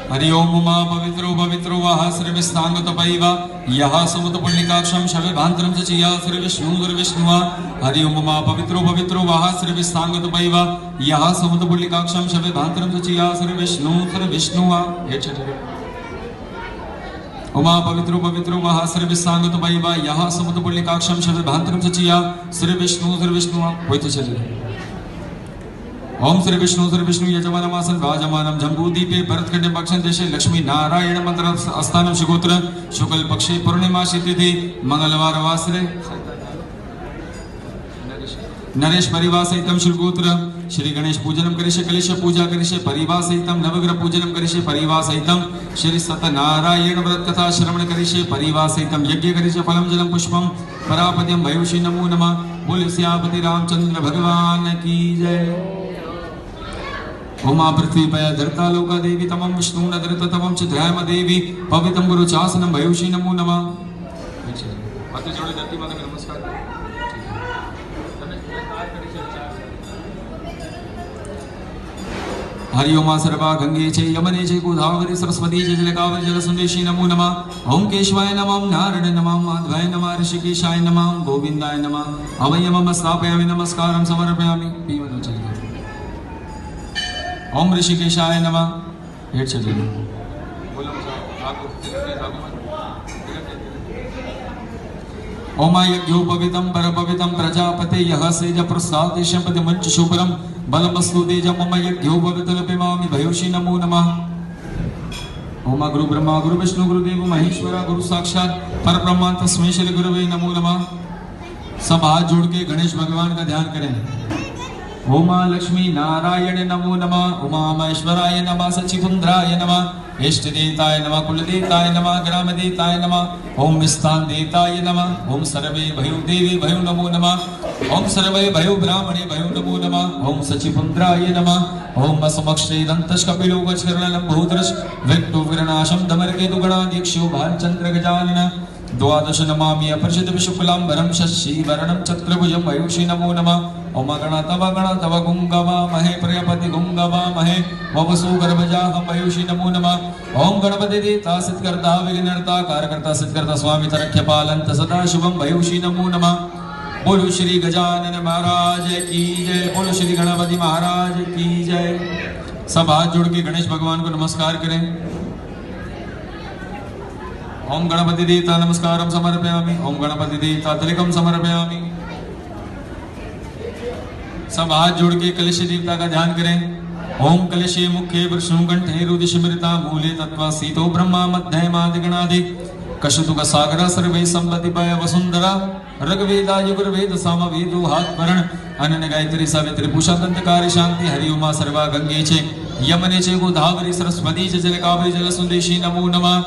हरि ओम उमा पवित्रो पवित्रो वाह श्रीविस्तांगतपैव यः समुतपुण्डिकाक्षं शविभान्तरं च चिया श्रीविष्णुर्विष्णुवा हरि ओम उमा पवित्रो पवित्रो वाह श्रीविस्तांगतपैव यः समुतपुण्डिकाक्षं शविभान्तरं च चिया श्रीविष्णुर्विष्णुवा उमा पवित्रो पवित्रो वाह श्रीविस्तांगतपैव यः समुतपुण्डिकाक्षं शविभान्तरं च चिया श्रीविष्णुर्विष्णुवा होते चलिए। ओम श्री विष्णु यजमानमासन राजमानम जम्बूदीपे भरतखंडे पक्षं देशे लक्ष्मी नारायण मंत्र स्थानम शुगोत्र शुक्ल पक्षे पूर्णिमासी तिथि मंगलवार वासरे नरेश परिवार सहितम शुगोत्र श्री गणेश पूजनम करिष्ये कलिश पूजा करिष्ये परिवार सहितम नवग्रह पूजनम करिष्ये परिवार सहितम श्री सत्यनारायण व्रत कथा श्रवण करिष्ये परिवार सहितम यज्ञ करिष्ये फलम जलम पुष्पम परापद्यम भयुषी नमो नमः। बोल सियापति रामचंद्र भगवान की जय। उमा पृथ्वी पया धरता लोका देवी तमं विष्णु नदरत तमं च ध्यायम देवी पवित्रं गुरु चासनं भयुषी नमो नमः। हाथ जोड़े धरती माता का नमस्कार। हरि ओम सर्वा गंगे चे यमने चे गोदावरी सरस्वती चे जलकावरी जलसुंदेशी नमो नमः। ओम केशवाय नमः नारायण नमः माधवाय नमः ऋषिकेशाय नमः गोविंदाय नमः। अवयवम स्थापयामि नमस्कारं समर्पयामि। पीवनो चलिए। ओम ऋषिकेशाय नमः। हेड चलिए। ओम यज्ञोपवीतं परपवितं प्रजापते यः सेज प्रसादेशं पतिमंच शुभ्रं बलमस्तु तेजं मम यज्ञोपवीतलपिमामि भयुषी नमो नमः। ओम गुरु ब्रह्मा गुरु विष्णु गुरुदेव महेश्वरा गुरु साक्षात परब्रह्म तस्मै श्री गुरुवे नमो नमः। सब हाथ जोड़ के गणेश भगवान का ध्यान करें। उमा लक्ष्मी नारायण नमो नमः। उमा महेश्वराय नमः सचिपुंद्राय नमः इष्ट देवताय नमः कुल देवताय नमः ग्राम देवताय नमः। ओम स्थान देवताय नमः। ओम सर्वे भयो देवी भयो नमो नमः। ओम सर्वे भयो ब्राह्मणे भयो नमो नमः। ओम सचिपुंद्राय नमः। ओम समक्षे दंतश कपिलो वज्रनलं भूतरश विक्टो विरनाशम धमरकेतु गणाध्यक्षो भालचंद्र गजानन द्वादश नमामि अपरिचित विशुक्लांबरं शशिवर्णं चक्रभुजं भयुषी नमो नमः। ओम गण तव गुंगवा महे प्रयपति गुंगवा महे वसु गर्भजाहं भयुषी नमो नमः। ओम गणपति देवता सिद्धकर्ता विघ्नहर्ता कारकर्ता सिद्धकर्ता स्वामी तरक्ष्य पालंत सदा शुभम भयुषी नमो नमः। बोलो श्री गजानन महाराज की जय। बोलो श्री गणपति महाराज की जय। सब हाथ जोड़ के गणेश भगवान को नमस्कार करें। ओम गणपति देवता नमस्कारं समर्पयामि। ओम गणपति देवता तिलकं समर्पयामि। सब हाथ जोड़ के कलश देवता का ध्यान करें। ओम कलशे मुखे विष्णु कंठे रुद्र स्मृता मूले तत्वा सीतो ब्रह्मा मध्य मादिगणादि कशुतुक सागरा सर्वे संपत्ति पय वसुंधरा ऋग्वेदा यजुर्वेद सामवेदो हाथ वरण अनन गायत्री सावित्री पूषा दंतकारी शांति हरि उमा सर्वा गंगे चे यमने चे गोदावरी सरस्वती चे जलकावरी जलसुंदेशी नमो नमः।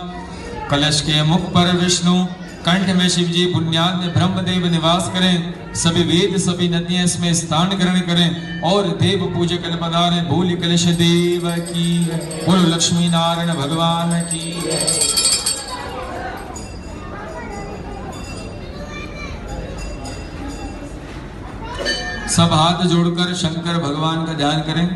कलश के मुख पर विष्णु कंठ में शिव जी पुण्याद में ब्रह्मदेव निवास करें। सभी वेद सभी नदियां इसमें स्थान ग्रहण करें और देव पूजक पधारे। बोली कलश देव की बोलो लक्ष्मी नारायण भगवान की। सब हाथ जोड़कर शंकर भगवान का ध्यान करें।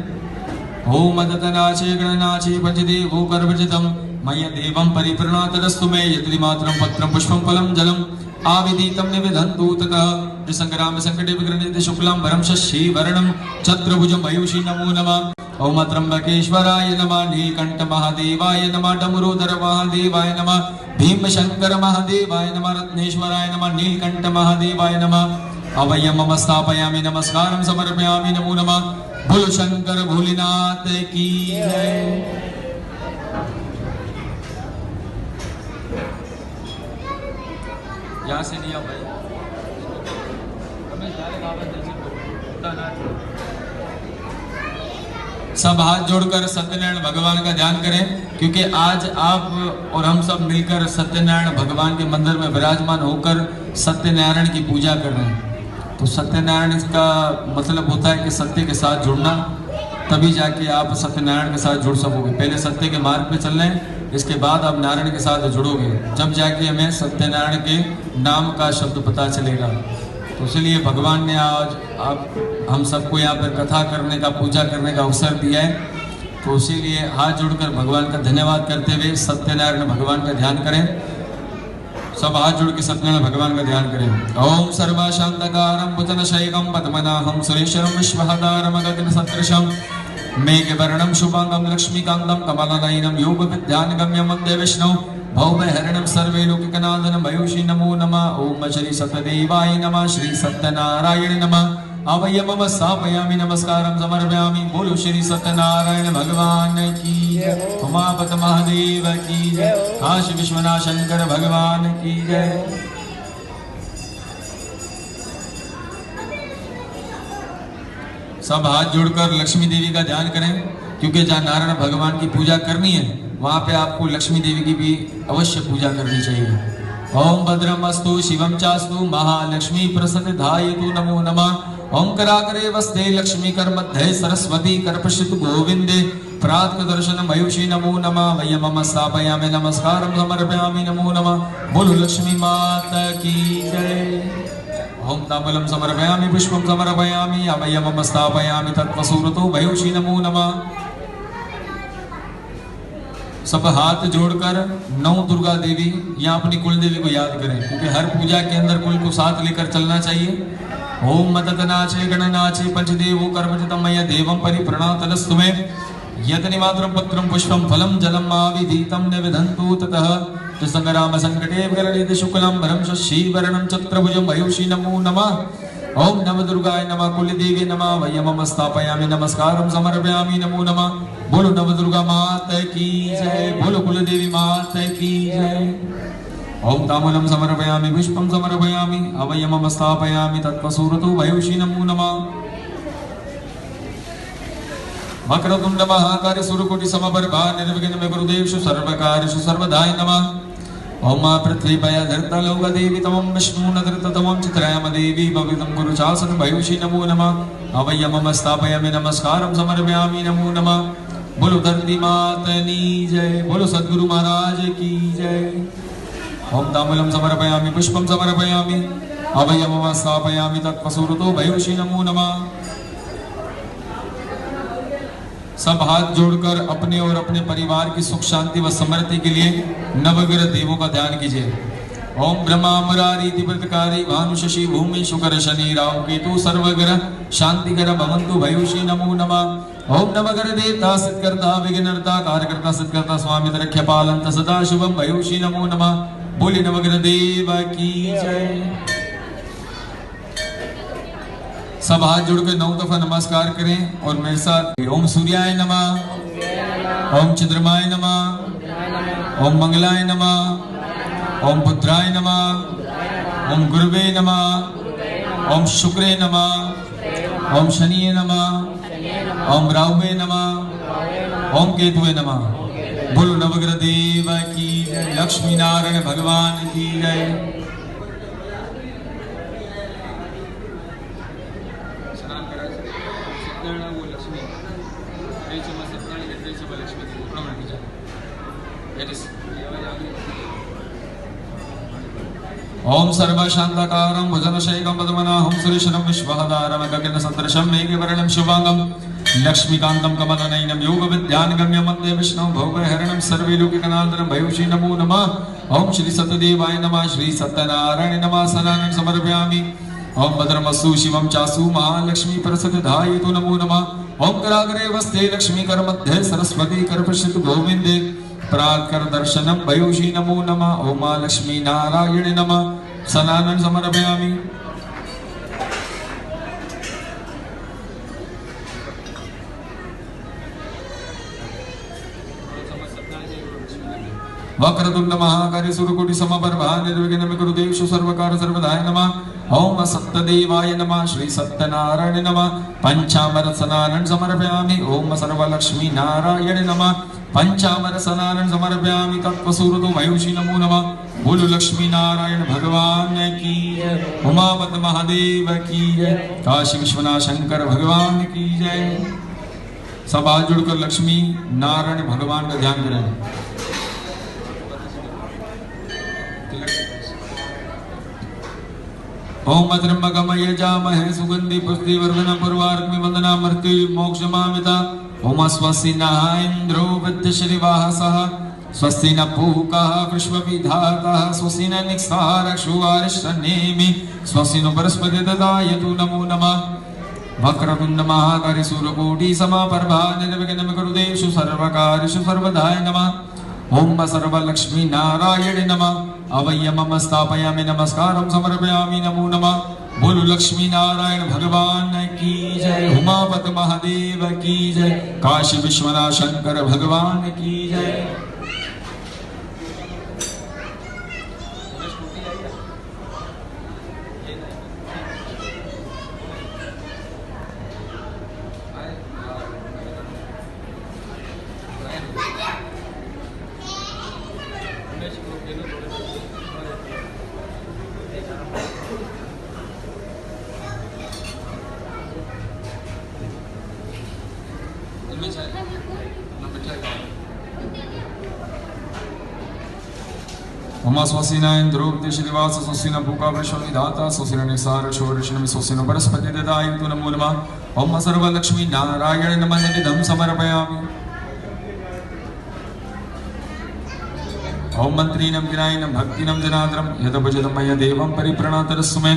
ओम मदतनाचे गणनाचे पंचदेवो गर्भजितम मय्य देवं परिप्रणतस्तु मे यत्रिमात्रं पत्रं पुष्पं फलं जलम् आविदितं निवेदन्तु ततः संग्राम संकटे विघ्नित शुक्लांबरं शशिवर्णं चतुर्भुजं भयुषी नमो नमः। ओम त्र्यंबकेश्वराय नमः। नीलकंठ महादेवाय नमः। डमरूधर महादेवाय नमः। भीमशंकर महादेवाय नमः। रत्नेश्वराय नमः। नीलकंठ महादेवाय नमः। अवयं मम स्थापयामि नमस्कारं समर्पयामि नमो नमः। बोलो शंकर भोलेनाथ की जय। यहाँ से लिया भाई सब हाथ जोड़कर सत्यनारायण भगवान का ध्यान करें, क्योंकि आज आप और हम सब मिलकर सत्यनारायण भगवान के मंदिर में विराजमान होकर सत्यनारायण की पूजा कर रहे हैं। तो सत्यनारायण का मतलब होता है कि सत्य के साथ जुड़ना, तभी जाके आप सत्यनारायण के साथ जुड़ सकोगे। पहले सत्य के मार्ग पे चल रहे हैं, इसके बाद आप नारायण के साथ जुड़ोगे, जब जाके हमें सत्यनारायण के नाम का शब्द पता चलेगा। तो इसलिए भगवान ने आज आप हम सबको यहाँ पर कथा करने का, पूजा करने का अवसर दिया है। तो इसीलिए हाथ जोड़कर भगवान का धन्यवाद करते हुए सत्यनारायण भगवान का ध्यान करें। सब हाथ जोड़ के सत्यनारायण भगवान का ध्यान करें। ओम सर्वशांतकारं भुजनशयकं पद्मनाभं सुरेशं विश्वहदारं गगनसदृशं मेघवर्णं शुभांगं लक्ष्मीकान्तं कमलनयनं योगविद्यानगम्यं वन्दे विष्णु भवभयहरणं सर्वे लोकैकनाथं भयूषी नमो नमः। ओम श्री सत्यदेवाय नमः। श्री सत्यनारायण नमः। अवयमम स्थापयामि नमस्कारं समर्पयामि। बोलो श्री सत्यनारायण भगवान की जय। उमापति महादेव की जय। काशी विश्वनाथ शंकर भगवान की जय। सब हाथ जोड़कर लक्ष्मी देवी का ध्यान करें, क्योंकि जहाँ नारायण भगवान की पूजा करनी है वहां पे आपको लक्ष्मी देवी की भी अवश्य पूजा करनी चाहिए। ओम भद्रमस्तु शिवम चास्तु महालक्ष्मी प्रसन्नधायतु नमो नमः। ओम कराग्रे वस्ते लक्ष्मी कर मध्ये सरस्वती कर्पशितु गोविंदे प्रातः दर्शन मयूषी नमो नमः। वयमम स्थापयामि नमस्कारं समर्पयामि नमो नमः। बोलो लक्ष्मी माता की जय। ओम ताम्बूलं समर्पयामि पुष्पं समर्पयामि अवयमम स्थापयामि तत्वसूरतो मयूषी नमो नमः। सब हाथ जोड़कर नौ दुर्गा देवी या अपनी कुल देवी को याद करें, क्योंकि हर पूजा के अंदर कुल को साथ लेकर चलना चाहिए। ओम मदतनाचे गणनाचे पंचदेवो कर्मचितमय देवं परिप्रणतलस्तु मे यतनिमात्रं पत्रं पुष्पं फलं जलम् आविदीतं निविधन्तु ततः संग्राम संकटे विकलित शुक्लं भरं शशीवर्णं चक्रभुजं मयूषी नमो नमः। ओम नव दुर्गाय नमः। कुल देवी नमः। वयमम स्थापयामि नमस्कारं समर्पयामि नमो नमः। बोलो नव दुर्गा माता की जय। बोलो कुल देवी माता की जय। ओम ताम्बूलं समर्पयामि पुष्पं समर्पयामि अवयमम स्थापयामि तत्वसूरतो वयूषी नमो नमः। वक्रतुंड महाकाय सूर्यकोटि समप्रभा निर्विघ्नं गुरुदेव सर्वकार्येषु सर्वदाय नमः। ओम पृथ्वी पयधृता लोक देवी तमं विष्णु नधृता तमं चित्रायाम देवी भवितं गुरु चासन भयूषी नमो नमः। अवयमम स्थापयामि नमस्कारं समर्पयामि नमो नमः। बोलो धरती मातनी जय। बोलो सद्गुरु महाराज की जय। ओम ताम्बूलं समर्पयामि पुष्पं समर्पयामि अवयमम स्थापयामि तत्वसूरतो भयूषी नमो नमः। सब हाथ जोड़कर अपने और अपने परिवार की सुख शांति व समृद्धि के लिए नवग्रह देवों का ध्यान कीजिए। ओम ब्रह्मा मुरारी दिव्यकारी भानु शशि भूमि शुक्र शनि राहु केतु सर्वग्रह शांतिकर भवन्तु भयूषी नमो नमः। ओम नवग्रह देवता सिद्धकर्ता विघ्नहर्ता कार्यकर्ता सिद्धकर्ता स्वामी रख्य पालंत सदा शुभम भयूषी नमो नमः। बोले नवग्रह देव की जय। सब हाथ जोड़कर 9 दफा नमस्कार करें और मेरे साथ ओम सूर्याय नमः। ओम चंद्रमाय नमः। ओम मंगलाय नमः। ओम पुत्राय नमः। ओम गुरुवे नमः। ओम शुक्रे नमः। ओम शनिये नमः। ओम राहुवे नमः। ओम केतुवे नमः। बोलो नवग्रह देव की जय। लक्ष्मी नारायण भगवान की जय। ओम सर्वशांतकारं भुजनशयकं पद्मनाभं सुरेशं विश्वहदारं गगनसदृशं मेघवर्णं शुभांगं लक्ष्मीकान्तं कमलनयनं योगविद्यानगम्यं वन्दे विष्णुं भवभयहरणं सर्वे लोकैकनाथं भयूषी नमो नमः। ओम श्री सत्यदेवाय नमः। श्री सत्यनारायण नमः। सनानं समर्पयामि। ओम भद्रमस्तु शिवं चास्तु महालक्ष्मी प्रसन्नधायतु नमो नमः। ओम कराग्रे वस्ते लक्ष्मी कर मध्ये सरस्वती कर्पशितु गोविंदे प्रातकर दर्शनम भयूषी नमो नमः। ओम लक्ष्मी नारायण नमः। सनानं समर्पयामि। वक्रतुंड महाकाय सूर्यकोटि समप्रभा निर्विघ्नं गुरुदेव सर्वकार सर्वदाय नमः। ओम सत्यदेवाय नमः। श्री सत्यनारायण नमः। पंचामृत स्नानं समर्पयामि। ओम सर्वलक्ष्मी नारायण नमः। पंचामृत स्नानं समर्पयामि तत्वसूरतो भयूषी नमो नमः। बोलो लक्ष्मी नारायण भगवान की जय। उमापति महादेव की जय। काशी विश्वनाथ शंकर भगवान की जय। सब हाथ जुड़कर लक्ष्मी नारायण भगवान का ध्यान करें। ओम त्र्यंबकम यजामहे सुगंधि पुष्टिवर्धनम् उर्वारुकमिव वन्दनामर्त्युर्मोक्षमामिता। ओम स्वस्ति न इंद्रो वृद्धश्रीवाहसः स्वस्ति न पूकः विश्वविधातः स्वस्ति न निक्षारक्षुवारिष्ठनेमि स्वस्ति नो बृहस्पति ददायतु नमो नमः वक्रतुंड महाकाय सूर्यकोटि समप्रभा निर्विघ्नं कुरुदेषु सर्वकार्येषु सर्वदाय नमः ओम सर्वलक्ष्मी नारायण नमः अवयमम स्थापयामि नमस्कारं समर्पयामि नमो नमः बोलो लक्ष्मी नारायण भगवान की जय उमापति महादेव की जय काशी विश्वनाथ शंकर भगवान की जय। ओमा स्वस्ति न इंद्रो वृद्धश्रीवास स्वस्ति न पूका विश्वविधाता स्वस्ति न निक्षारक्षुवारिष्ठनेमि स्वस्ति नो बृहस्पति ददायतु नमो नमः ओम सर्वलक्ष्मी नारायण नमः समर्पयामि ओम मंत्रीणं गिरायनं भक्तिनं जनार्दनं यदभजतं मया देवं परिप्रणतरस्मै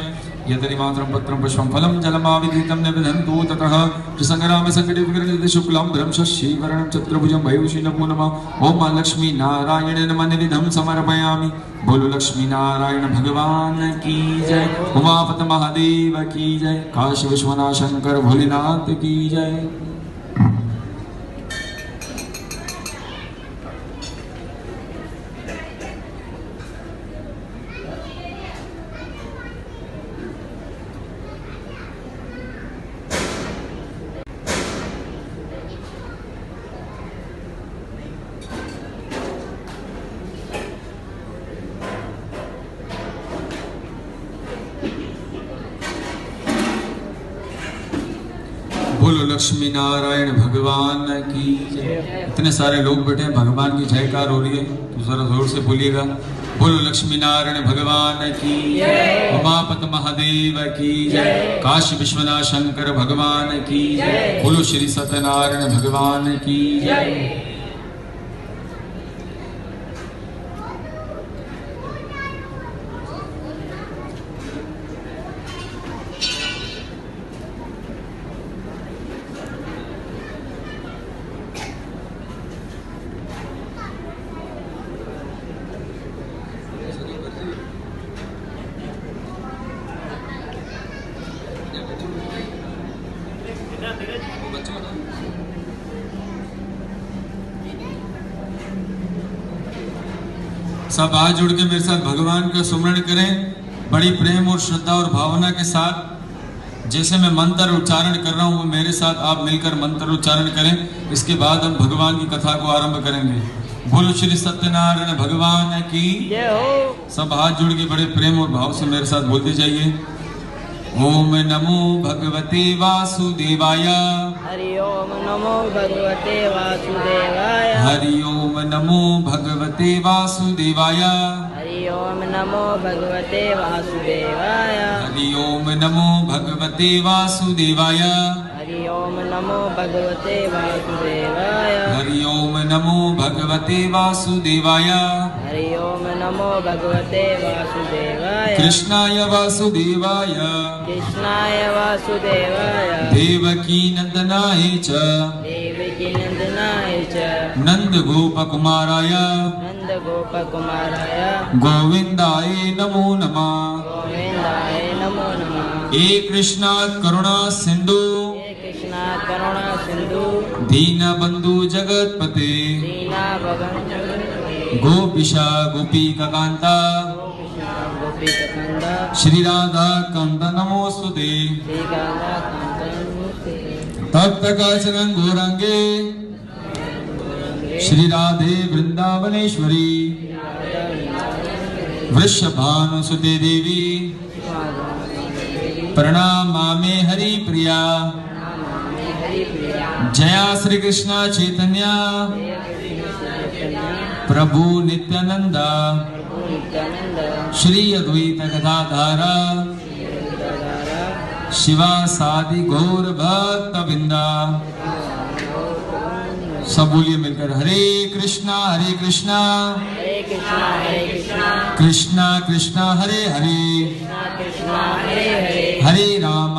यदरिमात्रं पत्रं पुष्पं फलं जलमाविदितं निबधन्तु ततः त्रिसंग्रामे संकटे विग्रहनिधि शुक्लं ब्रह्मशशीवर्णं चतुर्भुजं भयूषी नमो नमः ओम लक्ष्मी नारायण नमः समर्पयामि बोलो लक्ष्मी नारायण भगवान की जय उमापति महादेव की जय काशी विश्वनाथ शंकर भोलेनाथ की जय। बोलो लक्ष्मी नारायण भगवान की जय। इतने सारे लोग बैठे हैं, भगवान की जयकार हो रही है तो जरा जोर से बोलिएगा। बोलो लक्ष्मी नारायण भगवान की जय, उमापति महादेव की जय, काशी विश्वनाथ शंकर भगवान की जय, बोलो श्री सत्यनारायण भगवान की जय। सब हाथ जोड़ के मेरे साथ भगवान का सुमरण करें बड़ी प्रेम और श्रद्धा और भावना के साथ। जैसे मैं मंत्र उच्चारण कर रहा हूँ वो मेरे साथ आप मिलकर मंत्र उच्चारण करें। इसके बाद हम भगवान की कथा को आरंभ करेंगे। बोलो श्री सत्यनारायण भगवान की जय हो। सब हाथ जोड़ के बड़े प्रेम और भाव से मेरे साथ बोलते जाइए। ओम नमो भगवते वासुदेवाय। हरि ओम नमो भगवते वासुदेवाय। हरि ओम नमो भगवते वासुदेवाय। हरि ओम नमो भगवते वासुदेवाय। हरि ओम नमो भगवते वासुदेवाय। हरि ओम नमो भगवते वासुदेवाय। हरि ओम नमो भगवते वासुदेवाय। हरि ओम नमो भगवते वासुदेवाय। कृष्णाय वासुदेवाय। कृष्णाय वासुदेवाय। देवकी नंदनाय च। देवकी नंदनाय च। नंद गोप कुमाराय। नंद गोप कुमाराय। गोविंदाय नमो नमः। गोविंदाय नमो नमः। हे कृष्णा करुणा सिंधु। कृष्णा करुणा सिंधु। दीनबंधु जगतपते। दीना भगवंत गोपिशा गोपीका कांता। गोपी ककंदा। श्री राधा कांत नमोस्तुते। श्री राधा कांत नमोस्तुते। तप्त कांचन गौरांगे। श्री राधे वृंदावनेश्वरी। वृषभानुसुते देवी। प्रणामामि हरि प्रिया। जया श्री कृष्ण चैतन्य प्रभु नित्यानंद। श्री अद्वैत गदाधर शिवा सादि गौर भक्त बिंदा। सब बोलिए मिलकर हरे कृष्णा कृष्णा कृष्णा कृष्णा हरे हरे हरे राम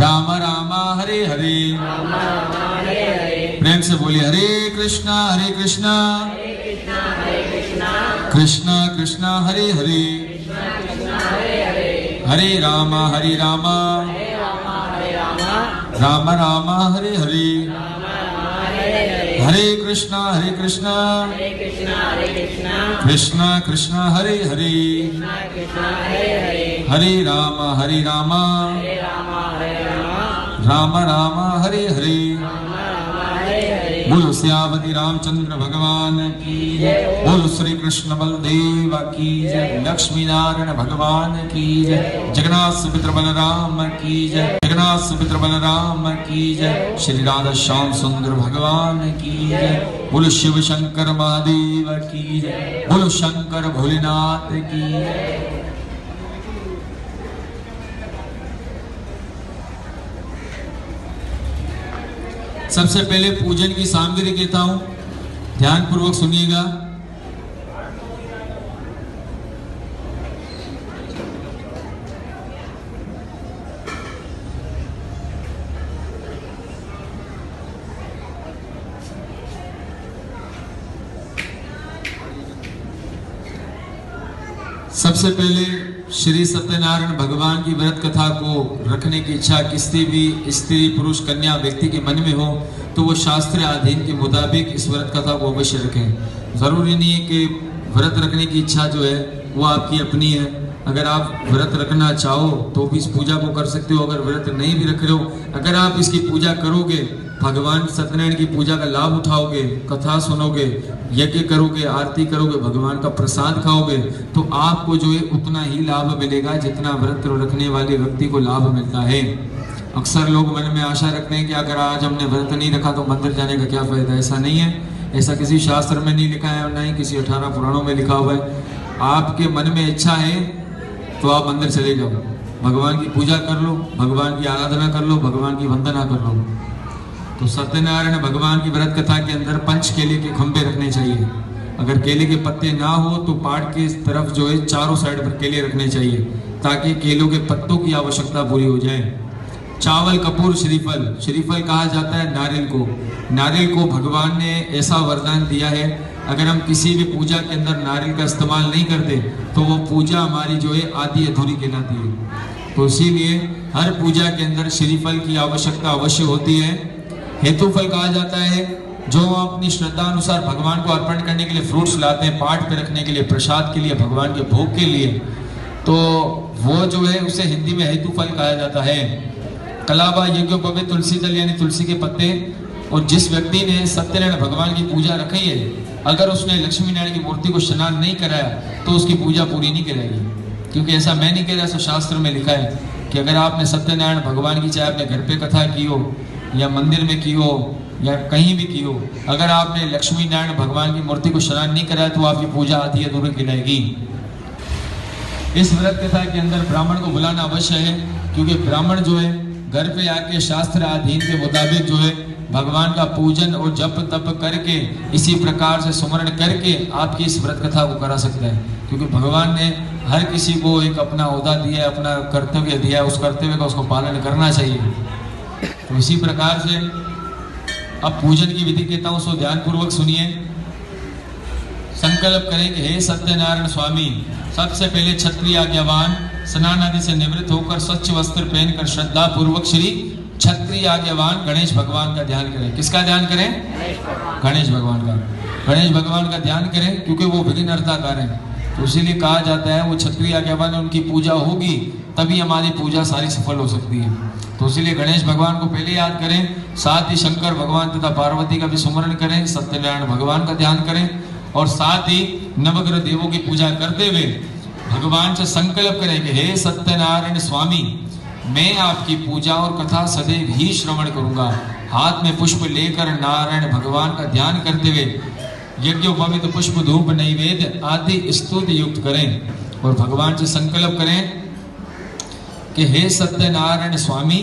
राम राम हरे हरे। प्रेम से बोलिए हरे कृष्णा कृष्णा कृष्णा हरे हरे हरे राम राम राम हरे हरे हरे कृष्णा कृष्णा कृष्णा हरे हरे हरे राम राम राम हरे हरे। बोलो श्यामति रामचंद्र भगवान की जय। बोलो श्री कृष्ण बलदेव की जय। लक्ष्मी नारायण भगवान की जय। जगन्नाथ सुमित्र बलराम की जय। जगन्नाथ सुमित्र बलराम की जय। श्री राधा श्याम सुंदर भगवान की जय। बोलो शिव शंकर महादेव की जय। बोलो शंकर भोलेनाथ की जय। सबसे पहले पूजन की सामग्री कहता हूं, ध्यान पूर्वक सुनिएगा। सबसे पहले श्री सत्यनारायण भगवान की व्रत कथा को रखने की इच्छा किसी भी स्त्री पुरुष कन्या व्यक्ति के मन में हो तो वो शास्त्र अधीन के मुताबिक इस व्रत कथा को अवश्य रखें। जरूरी नहीं है कि व्रत रखने की इच्छा जो है वो आपकी अपनी है। अगर आप व्रत रखना चाहो तो भी इस पूजा को कर सकते हो। अगर व्रत नहीं भी रख रहे हो, अगर आप इसकी पूजा करोगे, भगवान सत्यनारायण की पूजा का लाभ उठाओगे, कथा सुनोगे, यज्ञ करोगे, आरती करोगे, भगवान का प्रसाद खाओगे, तो आपको जो है उतना ही लाभ मिलेगा जितना व्रत रखने वाले व्यक्ति को लाभ मिलता है। अक्सर लोग मन में आशा रखते हैं कि अगर आज हमने व्रत नहीं रखा तो मंदिर जाने का क्या फायदा। ऐसा नहीं है, ऐसा किसी शास्त्र में नहीं लिखा है और ना ही किसी 18 पुराणों में लिखा हुआ है। आपके मन में इच्छा है तो आप मंदिर चले जाओ, भगवान की पूजा कर लो, भगवान की आराधना कर लो, भगवान की वंदना कर लो। तो सत्यनारायण भगवान की व्रत कथा के अंदर 5 केले के खंभे रखने चाहिए। अगर केले के पत्ते ना हो तो पाठ के तरफ जो है चारों साइड पर केले रखने चाहिए ताकि केलों के पत्तों की आवश्यकता पूरी हो जाए। चावल, कपूर, श्रीफल। श्रीफल कहा जाता है नारियल को। नारियल को भगवान ने ऐसा वरदान दिया है, अगर हम किसी भी पूजा के अंदर नारियल का इस्तेमाल नहीं करते तो वो पूजा हमारी जो है आधी अधूरी कहलाती है। तो इसीलिए हर पूजा के अंदर श्रीफल की आवश्यकता अवश्य होती है। हेतुफल कहा जाता है जो हम अपनी श्रद्धा अनुसार भगवान को अर्पण करने के लिए फ्रूट्स लाते हैं, पाठ पे रखने के लिए, प्रसाद के लिए, भगवान के भोग के लिए, तो वो जो है उसे हिंदी में हेतुफल कहा जाता है। कलाबा, यज्ञोपवीत, तुलसी दल यानी तुलसी के पत्ते। और जिस व्यक्ति ने सत्यनारायण भगवान की पूजा रखी है, अगर उसने लक्ष्मी नारायण की मूर्ति को स्नान नहीं कराया तो उसकी पूजा पूरी नहीं कराएगी। क्योंकि ऐसा मैं नहीं कह रहा, शास्त्र में लिखा है कि अगर आपने सत्यनारायण भगवान की चाहे अपने घर पे कथा की हो या मंदिर में की हो या कहीं भी की हो, अगर आपने लक्ष्मी नारायण भगवान की मूर्ति को स्नान नहीं कराया तो आपकी पूजा आधी अधूरी कहलाएगी। इस व्रत कथा के अंदर ब्राह्मण को बुलाना अवश्य है, क्योंकि ब्राह्मण जो है घर पे आके शास्त्र अधीन के मुताबिक जो है भगवान का पूजन और जप तप करके इसी प्रकार से सुमरण करके आपकी इस व्रत कथा को करा सकता है। क्योंकि भगवान ने हर किसी को एक अपना ओहदा दिया है, अपना कर्तव्य दिया है, उस कर्तव्य का उसको पालन करना चाहिए। तो इसी प्रकार से अब पूजन की विधि कहता हूं, सो ध्यान पूर्वक सुनिए। संकल्प करें कि हे सत्यनारायण स्वामी, सबसे पहले क्षत्रिय आज्ञावान स्नान आदि से निवृत्त होकर स्वच्छ वस्त्र पहनकर श्रद्धा पूर्वक श्री क्षत्रिय आज्ञावान गणेश भगवान का ध्यान करें। किसका ध्यान करें? गणेश भगवान का। गणेश भगवान का ध्यान करें क्योंकि वो विघ्नहर्ताकार हैं। तो इसीलिए कहा जाता है वो क्षत्रिय आज्ञावान, उनकी पूजा होगी तभी हमारी पूजा सारी सफल हो सकती है। तो इसीलिए गणेश भगवान को पहले याद करें, साथ ही शंकर भगवान तथा पार्वती का भी सुमरण करें, सत्यनारायण भगवान का ध्यान करें और साथ ही नवग्रह देवों की पूजा करते हुए भगवान से संकल्प करें कि हे सत्यनारायण स्वामी, मैं आपकी पूजा और कथा सदैव ही श्रवण करूंगा। हाथ में पुष्प लेकर नारायण भगवान का ध्यान करते हुए यज्ञोपवीत पुष्प, धूप, नैवेद्य आदि स्तुति युक्त करें और भगवान से संकल्प करें कि हे सत्यनारायण स्वामी,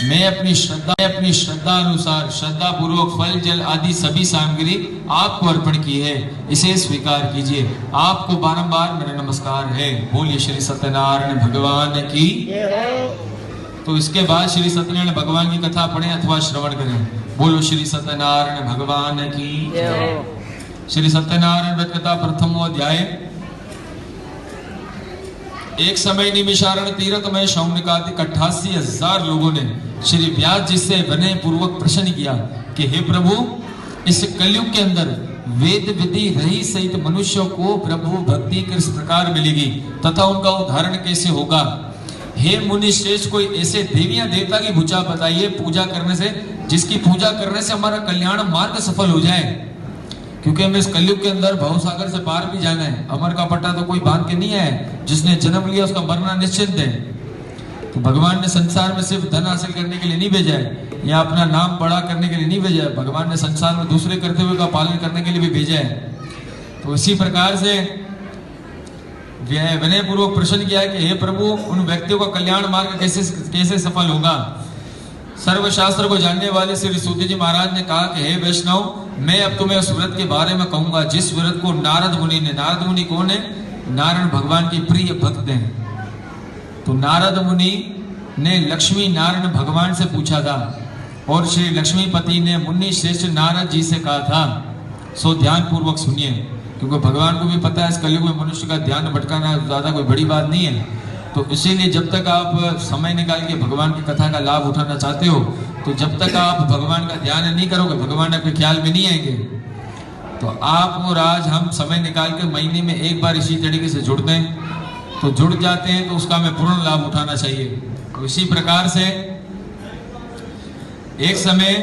मैं अपनी श्रद्धा अनुसार श्रद्धा पूर्वक फल जल आदि सभी सामग्री आपको अर्पण की है, इसे स्वीकार कीजिए। आपको बारंबार मेरा नमस्कार है। बोलिए श्री सत्यनारायण भगवान की। तो इसके बाद श्री सत्यनारायण भगवान की कथा पढ़ें अथवा श्रवण करें। बोलो श्री सत्यनारायण भगवान की। श्री सत्यनारायण व्रत कथा प्रथम अध्याय। एक समय निमिषारण तीर्थ में शौनकादिक 88,000 लोगों ने श्री व्यास जी से विनय पूर्वक प्रश्न किया कि हे प्रभु, इस कलयुग के अंदर वेद विधि रही सहित मनुष्यों को प्रभु भक्ति किस प्रकार मिलेगी तथा उनका उद्धारण कैसे होगा। हे मुनि श्रेष्ठ, कोई ऐसे देवियां देवता की पूजा बताइए, पूजा करने से, जिसकी पूजा करने से हमारा कल्याण मार्ग सफल हो जाए। क्योंकि हमें इस कलयुग के अंदर भवसागर से पार भी जाना है। अमर का पट्टा तो कोई बांध के नहीं है, जिसने जन्म लिया उसका मरना निश्चित है। तो भगवान ने संसार में सिर्फ धन हासिल करने के लिए नहीं भेजा है, या अपना नाम बड़ा करने के लिए नहीं भेजा है। भगवान ने संसार में दूसरे कर्तव्यों का पालन करने के लिए भी भेजा है। तो इसी प्रकार से विनय पूर्वक प्रश्न किया कि हे प्रभु, उन व्यक्तियों का कल्याण मार्ग कैसे सफल होगा। सर्वशास्त्र को जानने वाले श्री सूत जी महाराज ने कहा कि हे वैष्णव, मैं अब तुम्हें उस व्रत के बारे में कहूंगा जिस व्रत को नारद मुनि ने, नारद मुनि कौन है? नारायण भगवान के प्रिय भक्त हैं। तो नारद मुनि ने लक्ष्मी नारायण भगवान से पूछा था और श्री लक्ष्मीपति ने मुनि श्रेष्ठ नारद जी से कहा था। सो ध्यान पूर्वक सुनिए, क्योंकि भगवान को भी पता है इस कलयुग में मनुष्य का ध्यान भटकाना ज्यादा कोई बड़ी बात नहीं है। तो इसीलिए जब तक आप समय निकाल के भगवान की कथा का लाभ उठाना चाहते हो, तो जब तक आप भगवान का ध्यान नहीं करोगे, भगवान आपके ख्याल में नहीं आएंगे। तो आप और आज हम समय निकाल के महीने में एक बार इसी तरीके से जुड़ते हैं, तो जुड़ जाते हैं, तो उसका हमें पूर्ण लाभ उठाना चाहिए। तो इसी प्रकार से एक समय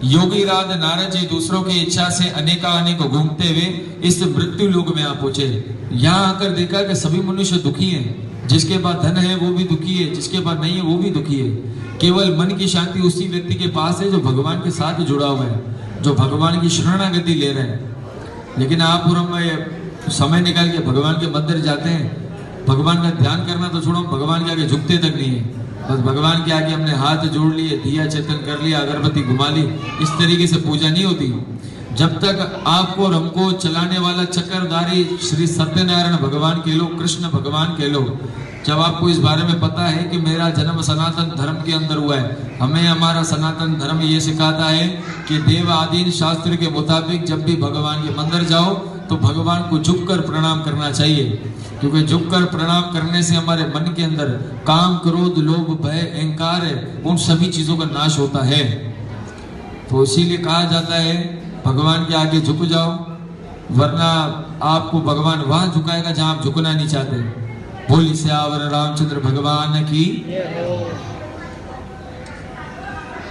योगी राज नारद जी दूसरों की इच्छा से अनेक घूमते हुए इस मृत्यु लोक में आ पहुंचे। यहाँ आकर देखा कि सभी मनुष्य दुखी हैं। जिसके पास धन है वो भी दुखी है, जिसके पास नहीं है वो भी दुखी है। केवल मन की शांति उसी व्यक्ति के पास है जो भगवान के साथ जुड़ा हुआ है, जो भगवान की शरणागति ले रहे हैं। लेकिन आप और हम समय निकाल के भगवान के मंदिर जाते हैं, भगवान का ध्यान करना तो छोड़ो, भगवान के आगे झुकते तक नहीं है। बस भगवान के आगे हमने हाथ जोड़ लिए, दिया चेतन कर लिया, अगरबत्ती घुमा ली, इस तरीके से पूजा नहीं होती। जब तक आपको और हमको चलाने वाला चक्रधारी श्री सत्यनारायण भगवान कह लो, कृष्ण भगवान कह लो, जब आपको इस बारे में पता है कि मेरा जन्म सनातन धर्म के अंदर हुआ है, हमें हमारा सनातन धर्म ये सिखाता है कि देव आदीन शास्त्र के मुताबिक जब भी भगवान के मंदिर जाओ तो भगवान को झुककर प्रणाम करना चाहिए। क्योंकि झुककर प्रणाम करने से हमारे मन के अंदर काम, क्रोध, लोभ, भय, अहंकार है, उन सभी चीजों का नाश होता है। तो इसीलिए कहा जाता है भगवान के आगे झुक जाओ, वरना आपको भगवान वहां झुकाएगा जहां आप झुकना नहीं चाहते। बोली सियावर रामचंद्र भगवान की।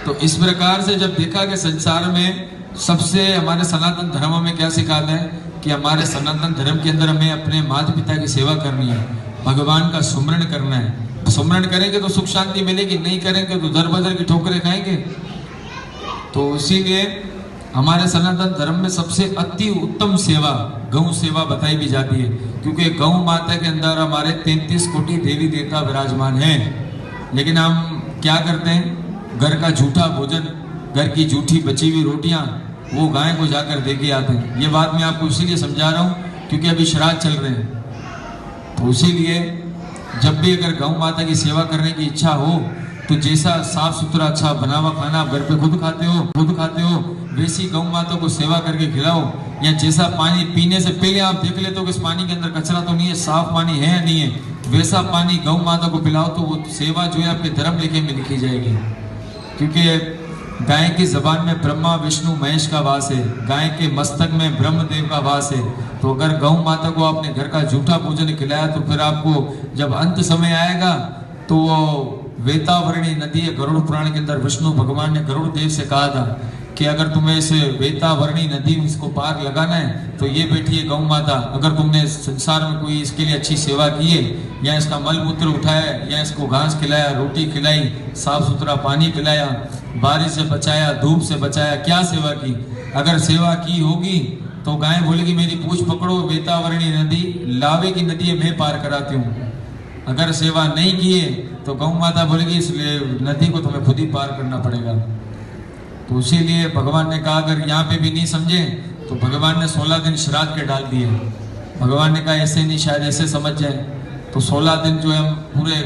तो इस प्रकार से जब देखा कि संसार में सबसे हमारे सनातन धर्म में क्या सिखाता है कि हमारे सनातन धर्म के अंदर हमें अपने माता पिता की सेवा करनी है, भगवान का सुमरण करना है। सुमरण करेंगे तो सुख शांति मिलेगी, नहीं करेंगे तो दर बदर की ठोकरें खाएंगे। तो इसीलिए हमारे सनातन धर्म में सबसे अति उत्तम सेवा गौ सेवा बताई भी जाती है, क्योंकि गौ माता के अंदर हमारे 33 कोटि देवी देवता विराजमान हैं। लेकिन हम क्या करते हैं, घर का झूठा भोजन, घर की झूठी बची हुई रोटियां वो गाय को जाकर दे के आते हैं। ये बात मैं आपको इसीलिए समझा रहा हूँ क्योंकि अभी श्राद्ध चल रहे हैं। तो इसीलिए जब भी अगर गौ माता की सेवा करने की इच्छा हो तो जैसा साफ सुथरा अच्छा बना हुआ खाना आप घर पे खुद खाते हो वैसी गौ माता को सेवा करके खिलाओ। या जैसा पानी पीने से पहले आप देख लेते हो कि इस पानी के अंदर कचरा तो नहीं है, साफ पानी है या नहीं है, वैसा पानी गौ माता को पिलाओ, तो वो सेवा जो है आपके धर्म लेखे में लिखी जाएगी। क्योंकि गाय की जबान में ब्रह्मा विष्णु महेश का वास है, गाय के मस्तक में ब्रह्मदेव का वास है। तो अगर गौ माता को आपने घर का झूठा भोजन खिलाया तो फिर आपको जब अंत समय आएगा तो वो वेतावरणी नदी है, गरुड़ पुराण के अंदर विष्णु भगवान ने गरुड़ देव से कहा था कि अगर तुम्हें इस वेतावरणी नदी इसको पार लगाना है तो ये बैठी है गौ माता, अगर तुमने संसार में कोई इसके लिए अच्छी सेवा की है, या इसका मल मूत्र उठाया, या इसको घास खिलाया, रोटी खिलाई, साफ सुथरा पानी पिलाया, बारिश से बचाया, धूप से बचाया, क्या सेवा की, अगर सेवा की होगी तो गाय बोलेगी मेरी पूंछ पकड़ो, वेतावरणी नदी लावे की नदी है, मैं पार कराती हूँ। अगर सेवा नहीं की है तो गौ माता बोलेगी इसलिए नदी को तुम्हें खुद ही पार करना पड़ेगा। तो इसीलिए भगवान ने कहा अगर यहाँ पे भी नहीं समझे तो भगवान ने 16 दिन श्राद्ध के डाल दिए। भगवान ने कहा ऐसे नहीं, शायद ऐसे समझ जाए। तो 16 दिन जो है हम पूरे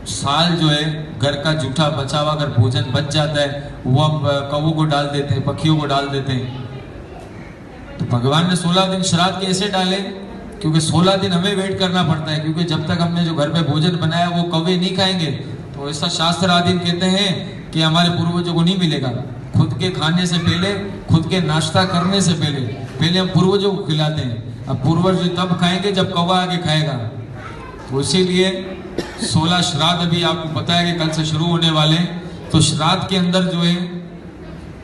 साल जो है घर का जूठा बचा हुआ अगर भोजन बच जाता है वो हम कौवों को डाल देते हैं, पक्षियों को डाल देते हैं। तो भगवान ने 16 दिन श्राद्ध के ऐसे डाले क्योंकि 16 दिन हमें वेट करना पड़ता है, क्योंकि जब तक हमने जो घर पे भोजन बनाया वो कौवे नहीं खाएंगे। तो ऐसा शास्त्र आदि कहते हैं कि हमारे पूर्वजों को नहीं मिलेगा। खुद के खाने से पहले, खुद के नाश्ता करने से पहले हम पूर्वजों को खिलाते हैं। अब पूर्वज तब खाएंगे जब कौवा आगे खाएगा। तो इसीलिए 16 श्राद्ध अभी आपको पता है कि कल से शुरू होने वाले। तो श्राद्ध के अंदर जो है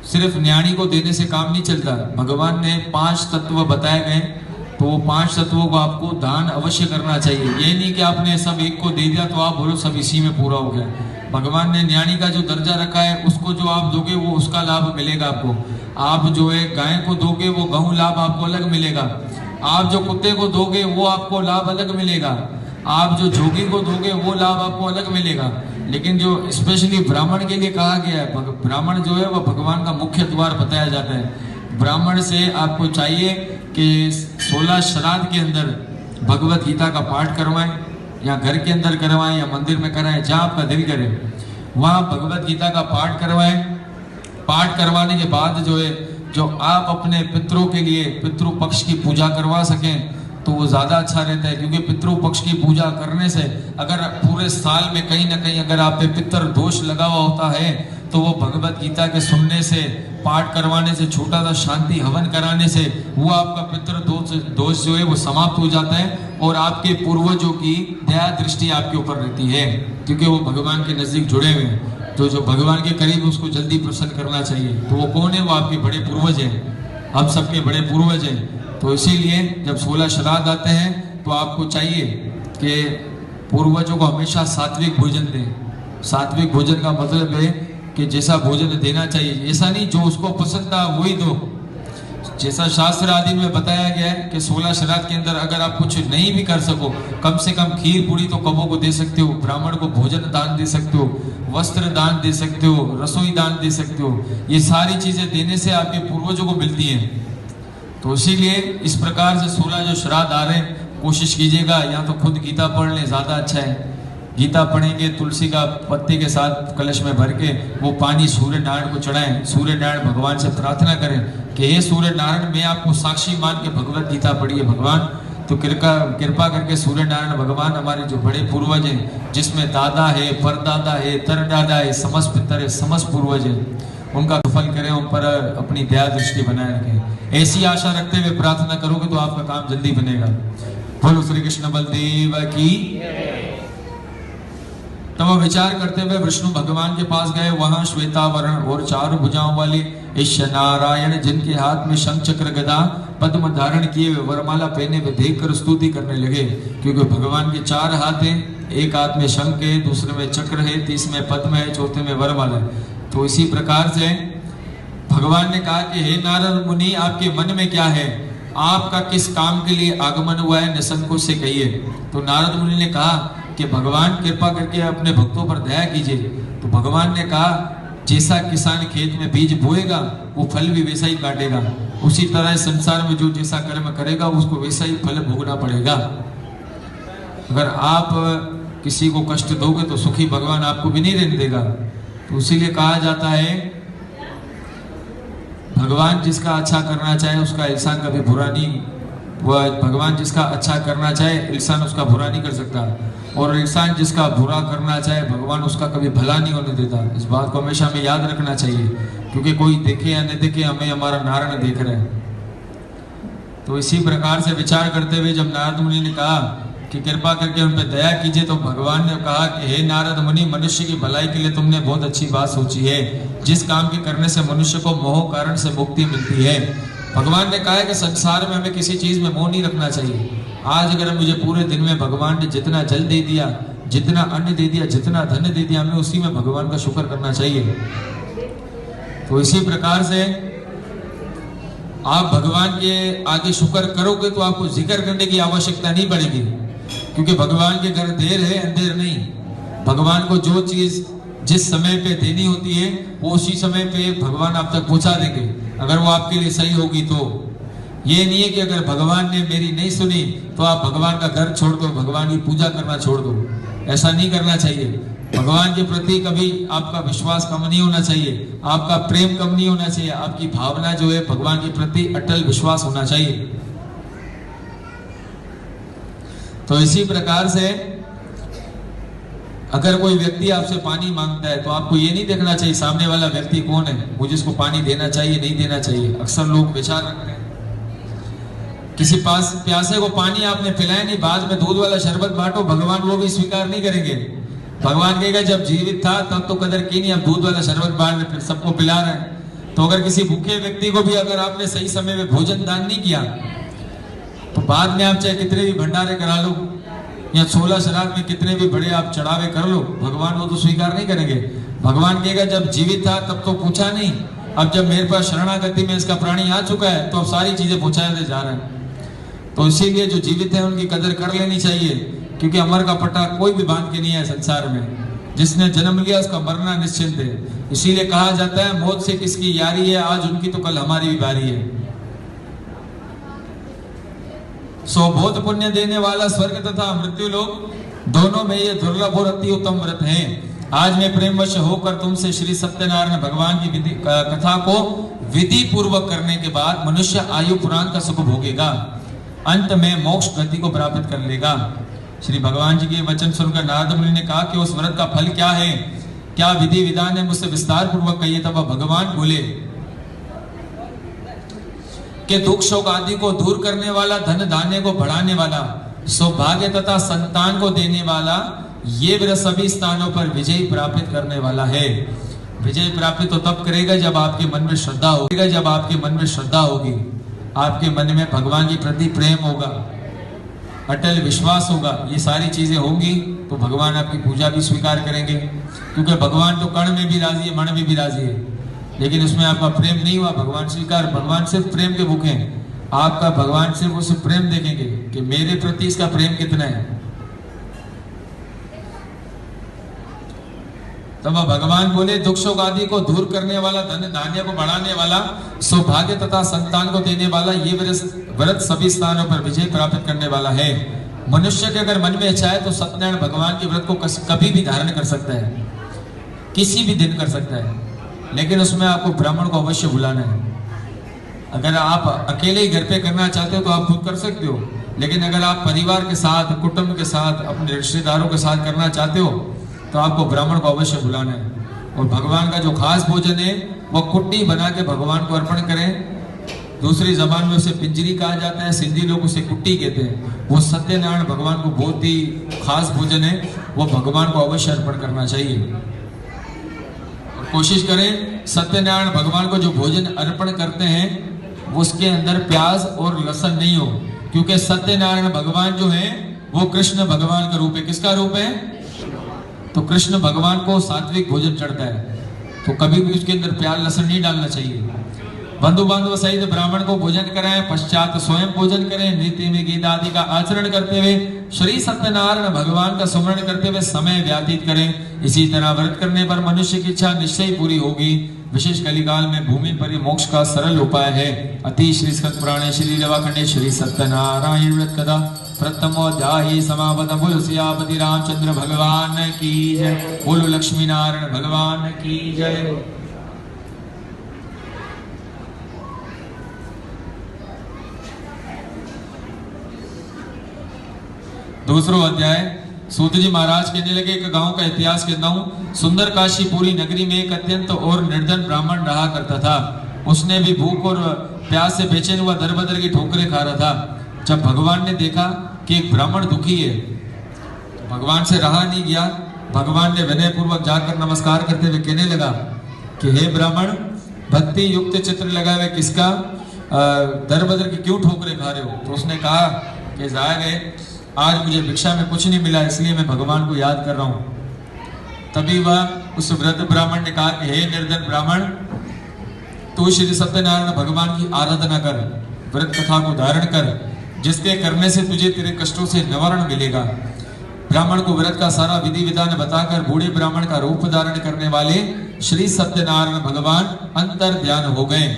सिर्फ न्याणी को देने से काम नहीं चलता। भगवान ने 5 तत्व बताए गए, तो वो 5 तत्वों को आपको दान अवश्य करना चाहिए। ये नहीं कि आपने सब एक को दे दिया तो आप बोलो सब इसी में पूरा हो गया। भगवान ने न्याणी का जो दर्जा रखा है उसको जो आप दोगे वो उसका लाभ मिलेगा आपको। आप जो है गाय को दोगे वो गहू लाभ आपको अलग मिलेगा। आप जो कुत्ते को दोगे वो आपको लाभ अलग मिलेगा। आप जो जोगी को दोगे वो लाभ आपको अलग मिलेगा। लेकिन जो स्पेशली ब्राह्मण के लिए कहा गया है, ब्राह्मण जो है वो भगवान का मुख्य द्वार बताया जाता है। ब्राह्मण से आपको चाहिए कि 16 श्राद्ध के अंदर भगवत गीता का पाठ करवाएं, या घर के अंदर करवाएं या मंदिर में कराएं, जहां आपका दिल करे वहां भगवत गीता का पाठ करवाएं। पाठ करवाने के बाद जो है जो आप अपने पितरों के लिए पितृ पक्ष की पूजा करवा सकें तो वो ज़्यादा अच्छा रहता है। क्योंकि पितृ पक्ष की पूजा करने से अगर पूरे साल में कहीं ना कहीं अगर आप पे पितर दोष लगा हुआ होता है तो वो भगवत गीता के सुनने से, पाठ करवाने से, छोटा सा शांति हवन कराने से वो आपका पितर दोष जो है वो समाप्त हो जाता है और आपके पूर्वजों की दया दृष्टि आपके ऊपर रहती है। क्योंकि वो भगवान के नजदीक जुड़े हुए हैं, तो जो भगवान के करीब उसको जल्दी प्रसन्न करना चाहिए। तो वो कौन है? वो आपके बड़े पूर्वज हैं, हम सबके बड़े पूर्वज हैं। तो इसीलिए जब 16 श्राद्ध आते हैं तो आपको चाहिए कि पूर्वजों को हमेशा सात्विक भोजन दें। सात्विक भोजन का मतलब है कि जैसा भोजन देना चाहिए, ऐसा नहीं जो उसको पसंद था वही दो। जैसा शास्त्र आदि में बताया गया है कि 16 श्राद्ध के अंदर अगर आप कुछ नहीं भी कर सको, कम से कम खीर पूरी तो कबों को दे सकते हो, ब्राह्मण को भोजन दान दे सकते हो, वस्त्र दान दे सकते हो, रसोई दान दे सकते हो। ये सारी चीजें देने से आपके पूर्वजों को मिलती हैं। तो इसीलिए इस प्रकार से 16 जो श्राद्ध आ रहे हैं कोशिश कीजिएगा, या तो खुद गीता पढ़ लें, ज़्यादा अच्छा है। गीता पढ़ेंगे, तुलसी का पत्ते के साथ कलश में भर के वो पानी सूर्य नारायण को चढ़ाएं। सूर्य नारायण भगवान से प्रार्थना करें कि हे सूर्य नारायण, मैं आपको साक्षी मान के भगवत गीता पढ़िए भगवान। तो कृपा करके सूर्य नारायण भगवान हमारे जो बड़े पूर्वज हैं, जिसमें दादा है, परदादा है, तरदादा है, समस्त पितर है, समस्त पूर्वज है, उनका फल करें, उन पर अपनी दया दृष्टि बनाए रखें। ऐसी आशा रखते हुए प्रार्थना करोगे तो आपका काम जल्दी बनेगा। बोलो श्री कृष्ण बलदेव की। तब वो विचार करते हुए विष्णु भगवान के पास गए। वहां श्वेतावरण और 4 भुजाओं वाले ईश नारायण, जिनके हाथ में शंख चक्र गदा पद्म धारण किए हुए वरमाला पहने हुए देखकर स्तुति करने लगे। क्योंकि भगवान के 4 हाथ हैं, एक हाथ में शंख है, दूसरे में चक्र है, तीसरे में पद्म है, चौथे में वरमाला है। तो इसी प्रकार से भगवान ने कहा कि हे नारद मुनि, आपके मन में क्या है? आपका किस काम के लिए आगमन हुआ है? निसंकोच से कहिए। तो नारद मुनि ने कहा कि भगवान कृपा करके अपने भक्तों पर दया कीजिए। तो भगवान ने कहा जैसा किसान खेत में बीज बोएगा वो फल भी वैसा ही काटेगा, उसी तरह संसार में जो जैसा कर्म करेगा उसको वैसा ही फल भोगना पड़ेगा। अगर आप किसी को कष्ट दोगे तो सुखी भगवान आपको भी नहीं रहने देगा। तो इसीलिए कहा जाता है भगवान जिसका अच्छा करना चाहे उसका इंसान कभी बुरा नहीं, वह भगवान जिसका अच्छा करना चाहे इंसान उसका बुरा नहीं कर सकता, और इंसान जिसका बुरा करना चाहे भगवान उसका कभी भला नहीं होने देता। इस बात को हमेशा हमें याद रखना चाहिए, क्योंकि कोई देखे या न देखे हमें हमारा नारायण देख रहा है। तो इसी प्रकार से विचार करते हुए जब नारद मुनि ने कहा कि कृपा करके उन पर दया कीजिए, तो भगवान ने कहा कि हे नारद मुनि, मनुष्य की भलाई के लिए तुमने बहुत अच्छी बात सोची है। जिस काम के करने से मनुष्य को मोह कारण से मुक्ति मिलती है। भगवान ने कहा है कि संसार में हमें किसी चीज में मोह नहीं रखना चाहिए। आज अगर मुझे पूरे दिन में भगवान ने जितना जल दे दिया, जितना अन्न दे दिया, जितना धन दे दिया, हमें उसी में भगवान का शुक्र करना चाहिए। तो इसी प्रकार से आप भगवान के आगे शुक्र करोगे तो आपको जिक्र करने की आवश्यकता नहीं पड़ेगी, क्योंकि भगवान के घर देर है अंधेर नहीं। भगवान को जो चीज जिस समय पे देनी होती है वो उसी समय पे भगवान आप तक पहुंचा देंगे, अगर वो आपके लिए सही होगी तो। ये नहीं है कि अगर भगवान ने मेरी नहीं सुनी तो आप भगवान का घर छोड़ दो, भगवान की पूजा करना छोड़ दो। ऐसा नहीं करना चाहिए। भगवान के प्रति कभी आपका विश्वास कम नहीं होना चाहिए, आपका प्रेम कम नहीं होना चाहिए, आपकी भावना जो है भगवान के प्रति अटल विश्वास होना चाहिए। तो इसी प्रकार से अगर कोई व्यक्ति आपसे पानी मांगता है तो आपको ये नहीं देखना चाहिए सामने वाला व्यक्ति कौन है, मुझे इसको पानी देना चाहिए नहीं देना चाहिए। अक्सर लोग विचार रखते हैं, किसी पास प्यासे को पानी आपने पिलाया नहीं, बाद में दूध वाला शरबत बांटो, भगवान वो भी स्वीकार नहीं करेंगे। भगवान कहेगा जब जीवित था तब तो कदर की नहीं, अब दूध वाला शरबत बांट सबको पिला रहे हैं। तो अगर किसी भूखे व्यक्ति को भी अगर आपने सही समय में भोजन दान नहीं किया तो बाद में आप चाहे कितने भी भंडारे करा लो या 16 श्राद्ध में कितने भी बड़े आप चढ़ावे कर लो, भगवान वो तो स्वीकार नहीं करेंगे। भगवान कहेगा जब जीवित था तब तो पूछा नहीं, अब जब मेरे पास शरणागति में इसका प्राणी आ चुका है तो अब सारी चीजें पहुंचाते जा रहे हैं। तो इसीलिए जो जीवित है उनकी कदर कर लेनी चाहिए, क्योंकि अमर का पट्टा कोई भी बांध के नहीं है संसार में। जिसने जन्म लिया उसका मरना निश्चित है। इसीलिए कहा जाता है मौत से किसकी यारी है, आज उनकी तो कल हमारी भी बारी है। सो बहुत पुण्य देने वाला स्वर्ग तथा मृत्यु लोक दोनों में ये दुर्लभ और अति उत्तम व्रत है। आज मैं प्रेमवश होकर तुमसे श्री सत्यनारायण भगवान की कथा को विधि पूर्वक करने के बाद मनुष्य आयु पुराण का सुख भोगेगा, अंत में मोक्ष गति को प्राप्त कर लेगा। श्री भगवान जी के वचन सुनकर नारद मुनि ने कहा कि उस व्रत का फल क्या है, क्या विधि विधान है, मुझसे विस्तार पूर्वक कहिए। तब भगवान बोले कि दुख शोक आदि को दूर करने वाला, धन धान्य को बढ़ाने वाला, सौभाग्य तथा संतान को देने वाला, ये व्रत सभी स्थानों पर विजय प्राप्त करने वाला है। विजय प्राप्त तो तब करेगा जब आपके मन में श्रद्धा होगी, जब आपके मन में श्रद्धा होगी, आपके मन में भगवान के प्रति प्रेम होगा, अटल विश्वास होगा, ये सारी चीजें होंगी तो भगवान आपकी पूजा भी स्वीकार करेंगे। क्योंकि भगवान तो कण में भी राजी है, मन में भी राजी है, लेकिन उसमें आपका प्रेम नहीं हुआ, भगवान स्वीकार, भगवान सिर्फ प्रेम के भूखे हैं। आपका भगवान सिर्फ उसे प्रेम देखेंगे कि मेरे प्रति इसका प्रेम कितना है। तब भगवान बोले दुख शोक आदि को दूर करने वाला, धन धान्य को बढ़ाने वाला, सौभाग्य तथा संतान को देने वाला, ये व्रत सभी स्थानों पर विजय प्राप्त करने वाला है। मनुष्य के अगर मन में इच्छा है तो सत्यनारायण भगवान के व्रत को कभी भी धारण कर सकता है, किसी भी दिन कर सकता है, लेकिन उसमें आपको ब्राह्मण को अवश्य बुलाना है। अगर आप अकेले ही घर पे करना चाहते हो तो आप खुद कर सकते हो, लेकिन अगर आप परिवार के साथ, कुटुंब के साथ, अपने रिश्तेदारों के साथ करना चाहते हो तो आपको ब्राह्मण को अवश्य बुलाना है। और भगवान का जो खास भोजन है वो कुट्टी बना के भगवान को अर्पण करें। दूसरी जबान में उसे पिंजरी कहा जाता है, सिंधी लोग उसे कुट्टी कहते हैं। वो सत्यनारायण भगवान को बहुत ही खास भोजन है, वो भगवान को अवश्य अर्पण करना चाहिए। कोशिश करें सत्यनारायण भगवान को जो भोजन अर्पण करते हैं उसके अंदर प्याज और लहसुन नहीं हो, क्योंकि सत्यनारायण भगवान जो है वो कृष्ण भगवान का रूप है। किसका रूप है? तो कृष्ण भगवान को सात्विक भोजन चढ़ता है, तो कभी भी उसके अंदर प्याज लहसुन नहीं डालना चाहिए। बंधु बांधव सहित ब्राह्मण को भोजन कराएं, पश्चात स्वयं भोजन करें। नीति में गीत आदि का आचरण करते हुए श्री सत्यनारायण भगवान का स्मरण करते हुए समय व्यतीत करें। इसी तरह व्रत करने पर मनुष्य की इच्छा निश्चय पूरी होगी। विशेष कलिकाल में भूमि पर मोक्ष का सरल उपाय है। अति श्री स्कंद पुराणे श्री लीलाखंडे श्री सत्यनारायण व्रत कथा प्रथमोध्याय समापत। बोलो सियापति रामचंद्र भगवान की जय, बोलो लक्ष्मी नारायण भगवान की जय। दूसरो अध्याय। सूत जी महाराज कहने लगे एक गांव का इतिहास कहता हूँ। सुंदर काशीपुरी नगरी में एक अत्यंत और निर्धन ब्राह्मण रहा करता था। उसने भी भूख और प्यास से बेचैन हुआ दर बदर की ठोकरें खा रहा था। जब भगवान ने देखा कि एक ब्राह्मण दुखी है तो भगवान से रहा नहीं गया। भगवान ने विनय पूर्वक जाकर नमस्कार करते हुए कहने लगा कि हे ब्राह्मण, भक्ति युक्त चित्र लगा हुए किसका दर बदर की क्यों ठोकरें खा रहे हो? तो उसने कहा कि जाहिर है आज मुझे भिक्षा में कुछ नहीं मिला, इसलिए मैं भगवान को याद कर रहा हूं। तभी वह उस वृद्ध ब्राह्मण ने कहा कि हे निर्धन ब्राह्मण, तू श्री सत्यनारायण भगवान की आराधना कर, व्रत कथा को धारण कर, जिसके करने से तुझे तेरे कष्टों से निवारण मिलेगा। ब्राह्मण को व्रत का सारा विधि विधान बताकर बूढ़े ब्राह्मण का रूप धारण करने वाले श्री सत्यनारायण भगवान अंतर ध्यान हो गए।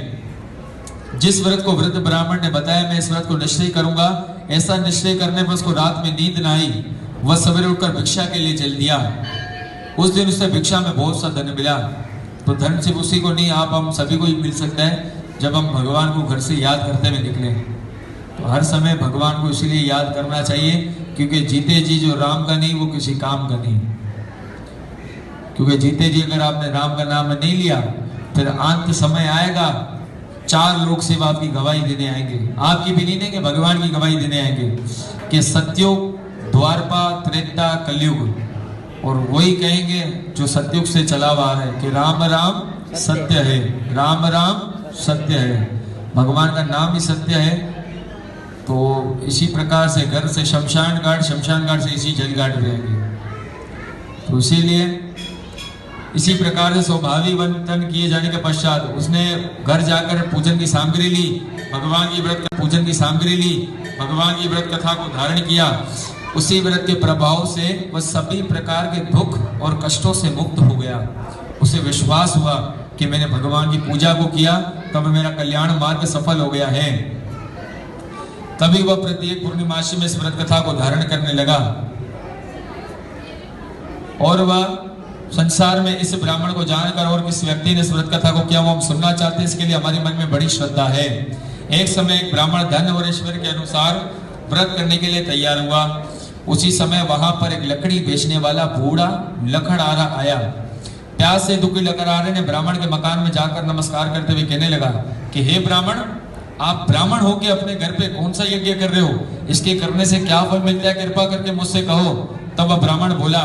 जिस व्रत को वृद्ध ब्राह्मण ने बताया मैं इस व्रत को निश्चय करूंगा, ऐसा निश्चय करने पर उसको रात में नींद न आई। वह सवेरे उठकर भिक्षा के लिए चल दिया। उस दिन उसे भिक्षा में बहुत सा धन मिला। तो धन सिर्फ उसी को नहीं, आप हम सभी को ही मिल सकता है जब हम भगवान को घर से याद करते हुए निकले। तो हर समय भगवान को इसीलिए याद करना चाहिए क्योंकि जीते जी जो राम का नहीं वो किसी काम का नहीं। क्योंकि जीते जी अगर आपने राम का नाम नहीं लिया फिर अंत समय आएगा, 4 लोग सिर्फ आपकी गवाही देने आएंगे, आपकी भी नहीं देंगे, भगवान की गवाही देने आएंगे कि सतयुग, द्वारपा, त्रेता, कलयुग। और वही कहेंगे जो सतयुग से चला हुआ है कि राम राम सत्य है, राम राम सत्य है, भगवान का नाम ही सत्य है। तो इसी प्रकार से घर से शमशान घाट, शमशान घाट से इसी जल घाट रहेंगे। तो इसीलिए इसी प्रकार से स्वभावी वंतन किए जाने के पश्चात उसने घर जाकर पूजन की सामग्री ली, भगवान की व्रत पूजन की सामग्री ली, भगवान की व्रत कथा को धारण किया। उसी व्रत के प्रभाव से वह सभी प्रकार के दुख और कष्टों से मुक्त हो गया। उसे विश्वास हुआ कि मैंने भगवान की पूजा को किया तब मेरा कल्याण मार्ग सफल हो गया है। तभी वह प्रत्येक पूर्णिमासी में इस व्रत कथा को धारण करने लगा। और वह संसार में इस ब्राह्मण को जानकर और किस व्यक्ति ने इस व्रत कथा को किया वो हम सुनना चाहते हैं। इसके लिए हमारे मन में बड़ी श्रद्धा है। एक समय एक ब्राह्मण धन और ईश्वर के अनुसार व्रत करने के लिए तैयार हुआ। उसी समय वहां पर एक लकड़ी बेचने वाला बूढ़ा लकड़हारा आया। प्यास से दुखी लकड़हारे ने ब्राह्मण के मकान में जाकर नमस्कार करते हुए कहने लगा कि हे ब्राह्मण, आप ब्राह्मण होकर अपने घर पे कौन सा यज्ञ कर रहे हो? इसके करने से क्या फल मिलता है? कृपा करके मुझसे कहो। तब वह ब्राह्मण बोला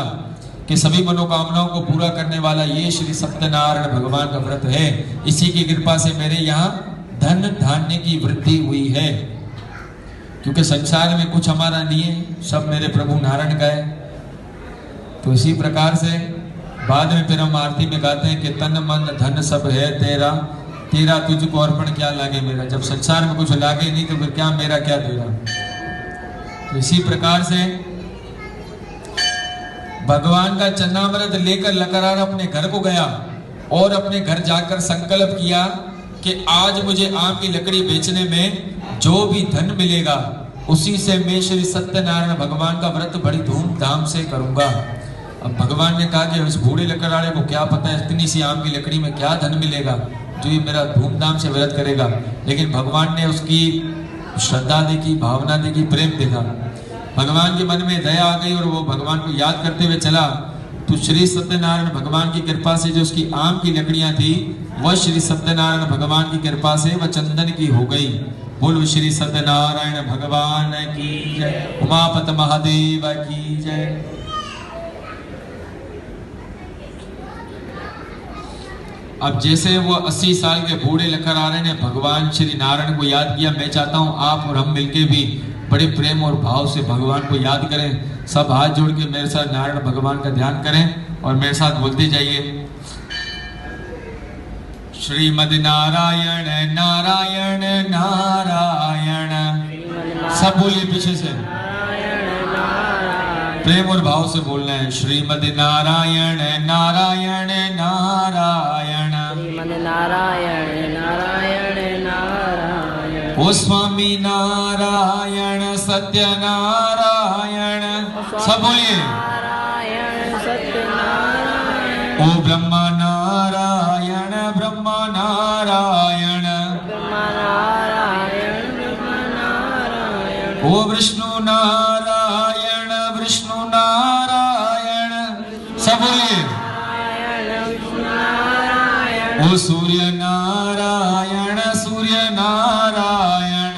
कि सभी मनोकामनाओं को पूरा करने वाला ये श्री सत्यनारायण भगवान का व्रत है। इसी की कृपा से मेरे यहाँ धन धान्य की वृद्धि हुई है। क्योंकि संसार में कुछ हमारा नहीं है, सब मेरे प्रभु नारायण का है। तो इसी प्रकार से बाद में फिर हम आरती में गाते हैं कि तन मन धन सब है तेरा, तेरा तुझको अर्पण क्या लागे मेरा। जब संसार में कुछ लागे नहीं तो फिर क्या मेरा क्या तेरा। तो इसी प्रकार से भगवान का चन्नामृत लेकर लकड़हारा अपने घर को गया और अपने घर जाकर संकल्प किया कि आज मुझे आम की लकड़ी बेचने में जो भी धन मिलेगा उसी से मैं श्री सत्यनारायण भगवान का व्रत बड़ी धूमधाम से करूंगा। अब भगवान ने कहा कि उस बूढ़े लकड़हारे को क्या पता है इतनी सी आम की लकड़ी में क्या धन मिलेगा जो ये मेरा धूमधाम से व्रत करेगा। लेकिन भगवान ने उसकी श्रद्धा देखी, भावना देखी, प्रेम देखा। भगवान के मन में दया आ गई और वो भगवान को याद करते हुए चला। तो श्री सत्यनारायण भगवान की कृपा से जो उसकी आम की लकड़ियां थी वह श्री सत्यनारायण भगवान की कृपा से वह चंदन की हो गई। बोलो श्री सत्यनारायण भगवान की जय, उमापति महादेव की जय। अब जैसे वो 80 साल के बूढ़े लकड़हारे ने भगवान श्री नारायण को याद किया, मैं चाहता हूं आप और हम मिलके भी बड़े प्रेम और भाव से भगवान को याद करें। सब हाथ जोड़ के मेरे साथ नारायण भगवान का ध्यान करें और मेरे साथ बोलते जाइए श्रीमद नारायण नारायण नारायण। सब बोलिए पीछे से, प्रेम और भाव से बोलना है। श्रीमद नारायण नारायण नारायण, श्रीमद नारायण नारायण नारायण। ओ स्वामी नारायण सत्य नारायण। सब बोलिए नारायण सत्य नारायण। ओ ब्रह्मा नारायण ब्रह्मा नारायण। ब्रह्मा नारायण ब्रह्मा नारायण। ओ विष्णु नारायण विष्णु नारायण। सब बोलिए ओ सूर्य नारायण सूर्य नारायण।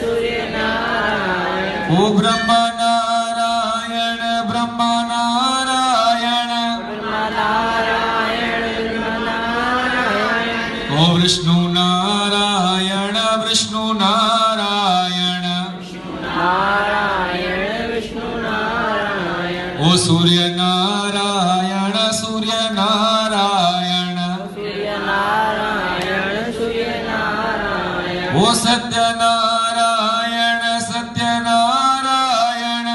सूर्य नारायण। ओ ब्रह्मा नारायण ब्रह्मा नारायण। ब्रह्मा नारायण ब्रह्मा नारायण। ओ विष्णु नारायण विष्णु नारायण। नारायण विष्णु नारायण। ओ सूर्य नारायण सूर्य नारायण। सूर्य नारायण सूर्य नारायण। ओ सत्य नारायण सत्य नारायण।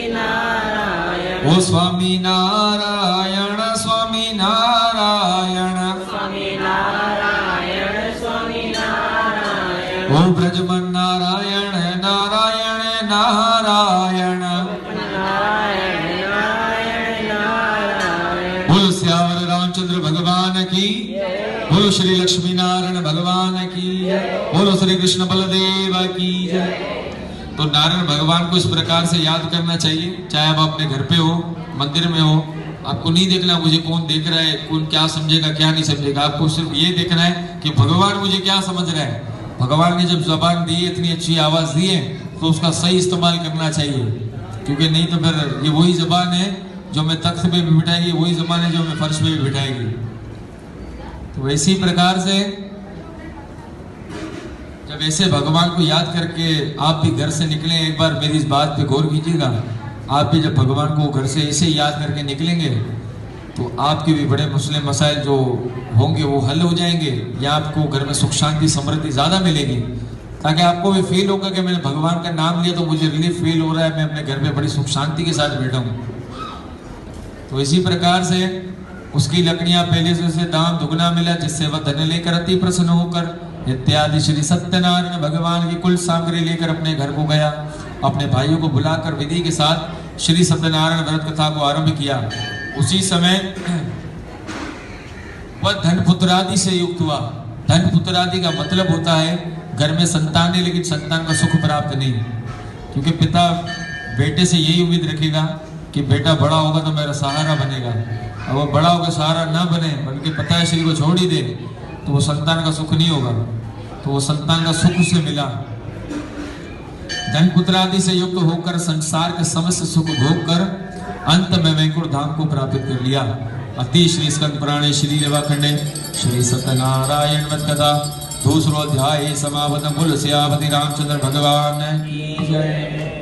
नारायण ओ स्वामी नारायण स्वामी नारायण स्वामी नारायण स्वामी नारायण ओ ब्रजमन नारायण नारायण नारायण नारायण नारायण नारायण बोलो श्यावर रामचंद्र भगवान की, बोलो श्री लक्ष्मी नारायण भगवान की, बोलो श्री कृष्ण बलदेव की जय। तो नारायण भगवान को इस प्रकार से याद करना चाहिए, चाहे आप अपने घर पे हो, मंदिर में हो। आपको नहीं देखना मुझे कौन देख रहा है, कौन क्या समझेगा क्या नहीं समझेगा, आपको सिर्फ ये देखना है कि भगवान मुझे क्या समझ रहा है। भगवान ने जब जबान दी है, इतनी अच्छी आवाज दी है, तो उसका सही इस्तेमाल करना चाहिए, क्योंकि नहीं तो फिर ये वही जबान है जो मैं तख्त पे भी बिठाएगी, वही जबान है जो मैं फर्श पे भी बिठाएगी। तो इसी प्रकार से जब ऐसे भगवान को याद करके आप भी घर से निकले, एक बार मेरी इस बात पे गौर कीजिएगा, आप भी जब भगवान को घर से ऐसे याद करके निकलेंगे तो आपके भी बड़े मुस्लिम मसाइल जो होंगे वो हल हो जाएंगे, या आपको घर में सुख शांति समृद्धि ज्यादा मिलेगी, ताकि आपको भी फील होगा कि मैंने भगवान का नाम लिया तो मुझे रिलीफ फील हो रहा है, मैं अपने घर में बड़ी सुख शांति के साथ बैठा हूँ। तो इसी प्रकार से उसकी लकड़ियां पहले से उसे दाम दुगना मिला, जिससे वह धन लेकर अति प्रसन्न होकर इत्यादि श्री सत्यनारायण भगवान की कुल सामग्री लेकर अपने घर को गया। अपने भाइयों को बुलाकर विधि के साथ श्री सत्यनारायण व्रत कथा को आरंभ किया। उसी समय वह धन पुत्र आदि से युक्त हुआ। धन पुत्र आदि का मतलब होता है घर में संतान है, लेकिन संतान का सुख प्राप्त नहीं, क्योंकि पिता बेटे से यही उम्मीद रखेगा कि बेटा बड़ा होगा तो मेरा सहारा बनेगा। अब वो बड़ा होकर सहारा ना बने, बल्कि पिता श्री को छोड़ ही दे, तो वो संतान का सुख नहीं होगा। तो वो संतान का सुख उसे मिला। धन पुत्र आदि से युक्त होकर संसार के समस्त सुख भोग कर अंत में वैकुंठ धाम को प्राप्त कर लिया। अति श्री स्कंद पुराणे श्री रेवाखंडे श्री सत्यनारायण व्रत कथा दूसरो अध्याय समापन। बोल सियापति रामचंद्र भगवान की जय।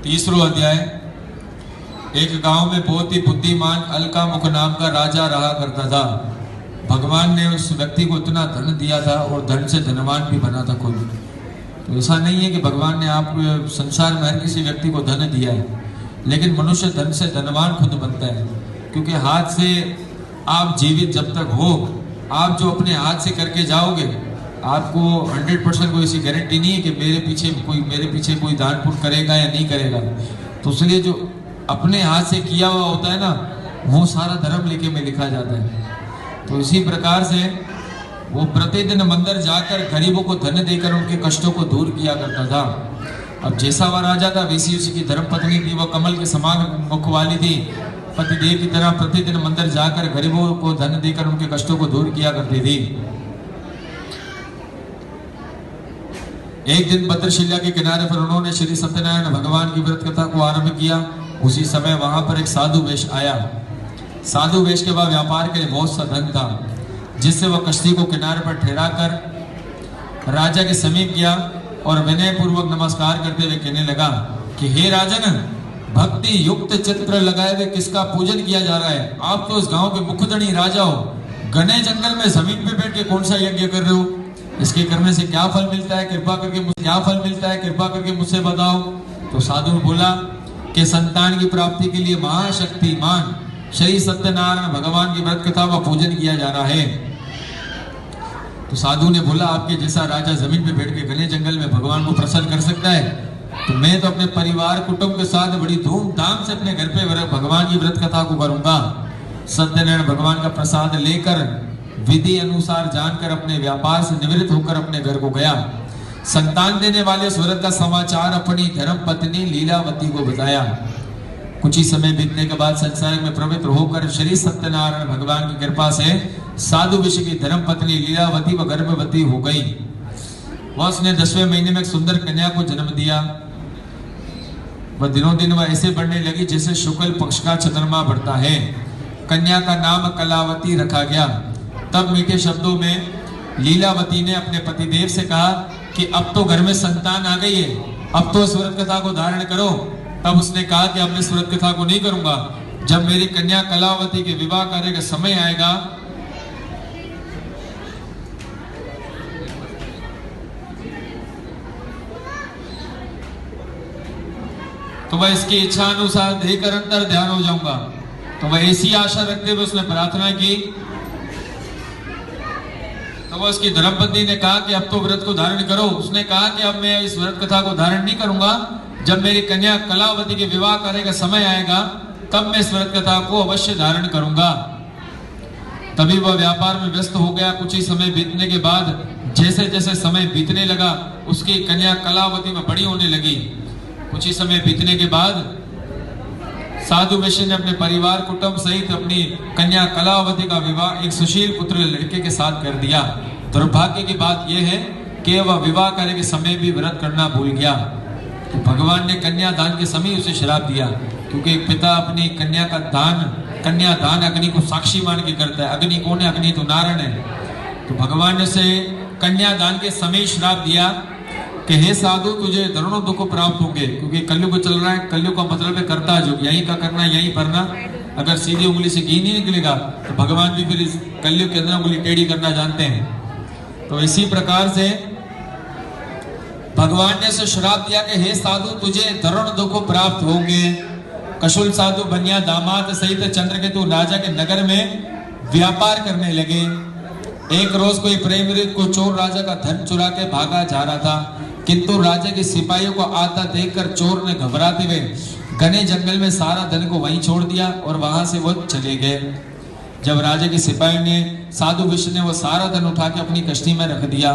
तीसरो अध्याय। एक गांव में बहुत ही बुद्धिमान अलकामुख नाम का राजा रहा करता था। भगवान ने उस व्यक्ति को इतना धन दिया था और धन से धनवान भी बना था खुद। तो ऐसा नहीं है कि भगवान ने आपको संसार में हर किसी व्यक्ति को धन दिया है, लेकिन मनुष्य धन से धनवान खुद बनता है, क्योंकि हाथ से आप जीवित जब तक हो, आप जो अपने हाथ से करके जाओगे, आपको 100% कोई ऐसी गारंटी नहीं है कि मेरे पीछे कोई दान पुण्य करेगा या नहीं करेगा। तो इसलिए जो अपने हाथ से किया हुआ होता है ना, वो सारा धर्म लेके में लिखा जाता है। तो इसी प्रकार से वो प्रतिदिन मंदिर जाकर गरीबों को धन देकर उनके कष्टों को दूर किया करता था। अब जैसा वह राजा था वैसी उसकी धर्मपत्नी थी। वह कमल के समान मुख वाली थी, पतिदेव की तरह प्रतिदिन मंदिर जाकर गरीबों को धन देकर उनके कष्टों को दूर किया करती थी। एक दिन भद्रशिला के किनारे पर उन्होंने श्री सत्यनारायण भगवान की व्रत कथा को आरंभ किया। उसी समय वहां पर एक साधु वेश आया। साधु वेश के बाद व्यापार के लिए बहुत सा धन था, जिससे वह कश्ती को किनारे पर ठहराकर राजा के समीप गया और विनय पूर्वक नमस्कार करते हुए कहने लगा कि हे राजन, भक्ति युक्त चित्र लगाए हुए किसका पूजन किया जा रहा है? आप तो इस गांव के मुखधनी राजा हो, घने जंगल में जमीन पे बैठ के कौन सा यज्ञ कर रहे हो? इसके करने से क्या फल मिलता है? कृपा करके मुझसे बताओ। तो साधु ने बोला कि संतान की प्राप्ति के लिए महाशक्तिमान श्री सत्यनारायण भगवान की व्रत कथा का पूजन किया जा रहा है। तो साधु ने बोला, आपके जैसा राजा जमीन पे बैठ के घने जंगल में भगवान को प्रसन्न कर सकता है, तो मैं तो अपने परिवार कुटुंब के साथ बड़ी धूमधाम से अपने घर पे भगवान की व्रत कथा को करूंगा। सत्यनारायण भगवान का प्रसाद लेकर विधि अनुसार जानकर अपने व्यापार से निवृत्त होकर अपने घर को गया। संतान देने वाले इस व्रत का समाचार अपनी धर्म पत्नी लीलावती को बताया। कुछ ही समय बीतने के बाद संसार में पवित्र होकर श्री सत्यनारायण भगवान की कृपा से साधु विषय की धर्म पत्नी लीलावती व गर्भवती हो गई। वह उसने 10वें महीने में एक सुंदर कन्या को जन्म दिया। वह दिनों दिन वह ऐसे बढ़ने लगी जैसे शुक्ल पक्ष का चंद्रमा बढ़ता है। कन्या का नाम कलावती रखा गया। तब मीठे शब्दों में लीलावती ने अपने पतिदेव से कहा कि अब तो घर में संतान आ गई है, अब तो इस व्रत कथा को धारण करो। तब उसने कहा कि अब मैं इस व्रत कथा को नहीं करूंगा, जब मेरी कन्या कलावती के विवाह कार्य का समय आएगा तो वह इसकी इच्छा अनुसार देकर अंतर ध्यान हो जाऊंगा। तो वह ऐसी आशा रखते हुए उसने प्रार्थना की। तो वह उसकी धर्मपत्नी ने कहा कि अब तो व्रत को धारण करो। उसने कहा कि अब मैं इस व्रत कथा को धारण नहीं करूंगा, जब मेरी कन्या कलावती के विवाह कार्य का समय आएगा तब मैं इस व्रत कथा को अवश्य धारण करूंगा। तभी वह व्यापार में व्यस्त हो गया। कुछ ही समय बीतने के बाद जैसे जैसे समय बीतने लगा उसकी कन्या कलावती में बड़ी होने लगी। कुछ ही समय बीतने के बाद साधु वैश्य ने अपने परिवार कुटुंब सहित अपनी कन्या कलावती का विवाह एक सुशील पुत्र लड़के के साथ कर दिया। दुर्भाग्य की बात यह है कि वह विवाह करने के समय भी व्रत करना भूल गया। तो भगवान ने कन्यादान के समय उसे श्राप दिया, क्योंकि एक पिता अपनी कन्या का दान, कन्यादान अग्नि को साक्षी मान के करता है। अग्नि कौन है? अग्नि तो नारायण है। तो भगवान ने उसे कन्यादान के समय श्राप दिया कि हे साधु, तुझे दर्दों दुख प्राप्त होंगे, क्योंकि कलयुग चल रहा है। कलयुग का मतलब है करता जो, यहीं का करना यहीं भरना। अगर सीधी उंगली से घी नहीं निकलेगा तो भगवान भी फिर इस कलयुग के अंदर उंगली टेढ़ी करना जानते हैं। तो इसी प्रकार से भगवान ने उसे श्राप दिया कि हे साधु, तुझे दर्द दुख प्राप्त होंगे। कशुल साधु बनिया दामाद सहित चंद्रकेतु राजा के नगर में व्यापार करने लगे। एक रोज कोई प्रेमी को चोर राजा का धन चुरा के भागा जा रहा था, किंतु राजा के सिपाहियों को आता देखकर चोर ने घबराते हुए घने जंगल में सारा धन को वहीं छोड़ दिया और वहां से वो चले गए। जब राजा के सिपाही ने साधु विष्णु ने वो सारा धन उठा के अपनी कश्ती में रख दिया।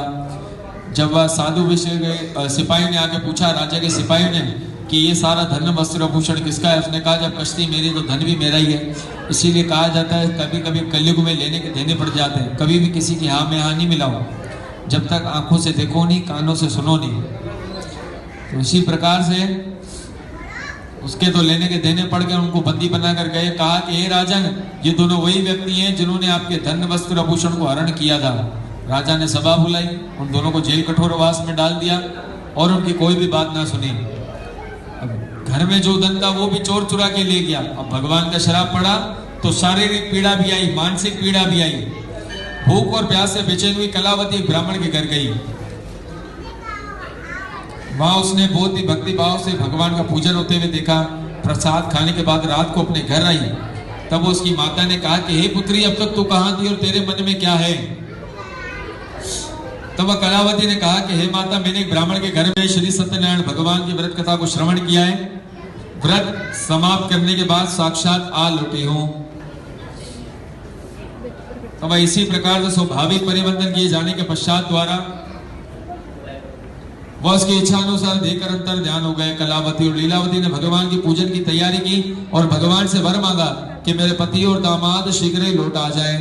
जब वह साधु विष्णु सिपाही ने आके पूछा राजा के सिपाही ने कि ये सारा धन वस्त्र आभूषण किसका है? उसने कहा जब कश्ती मेरी तो धन भी मेरा ही है। इसीलिए कहा जाता है कभी कभी कलयुग में लेने के देने पड़ जाते हैं। कभी भी किसी की हाँ में हाँ नहीं मिलाओ, जब तक आंखों से देखो नहीं, कानों से सुनो नहीं। तो इसी प्रकार से उसके तो लेने के देने पड़ गए, उनको बंदी बनाकर गए। कहा कि हे राजन, ये दोनों वही व्यक्ति हैं जिन्होंने आपके धन वस्त्र आभूषण को हरण किया था। राजा ने सभा बुलाई, उन दोनों को जेल कठोरवास में डाल दिया और उनकी कोई भी बात ना सुनी। घर में जो धन था वो भी चोर चुरा के ले गया। अब भगवान का श्राप पड़ा तो शारीरिक पीड़ा भी आई, मानसिक पीड़ा भी आई। भूख और प्यास से बेचैन हुई कलावती ब्राह्मण के घर गई। वहां उसने बहुत ही भक्ति भाव से भगवान का पूजन होते हुए देखा। प्रसाद खाने के बाद रात को अपने घर आई। तब उसकी माता ने कहा कि हे पुत्री, अब तक तू कहां थी और तेरे मन में क्या है? तब वह कलावती ने कहा कि हे माता, मैंने एक ब्राह्मण के घर में श्री सत्यनारायण भगवान की व्रत कथा को श्रवण किया है। व्रत समाप्त करने के बाद साक्षात आ लौटी हूं। तब इसी प्रकार से स्वाभाविक परिवर्तन किए जाने के पश्चात द्वारा वह उसकी इच्छा अनुसार देकर अंतर ध्यान हो गए। कलावती और लीलावती ने भगवान की पूजन की तैयारी की और भगवान से वर मांगा कि मेरे पति और दामाद शीघ्र ही लौट आ जाए,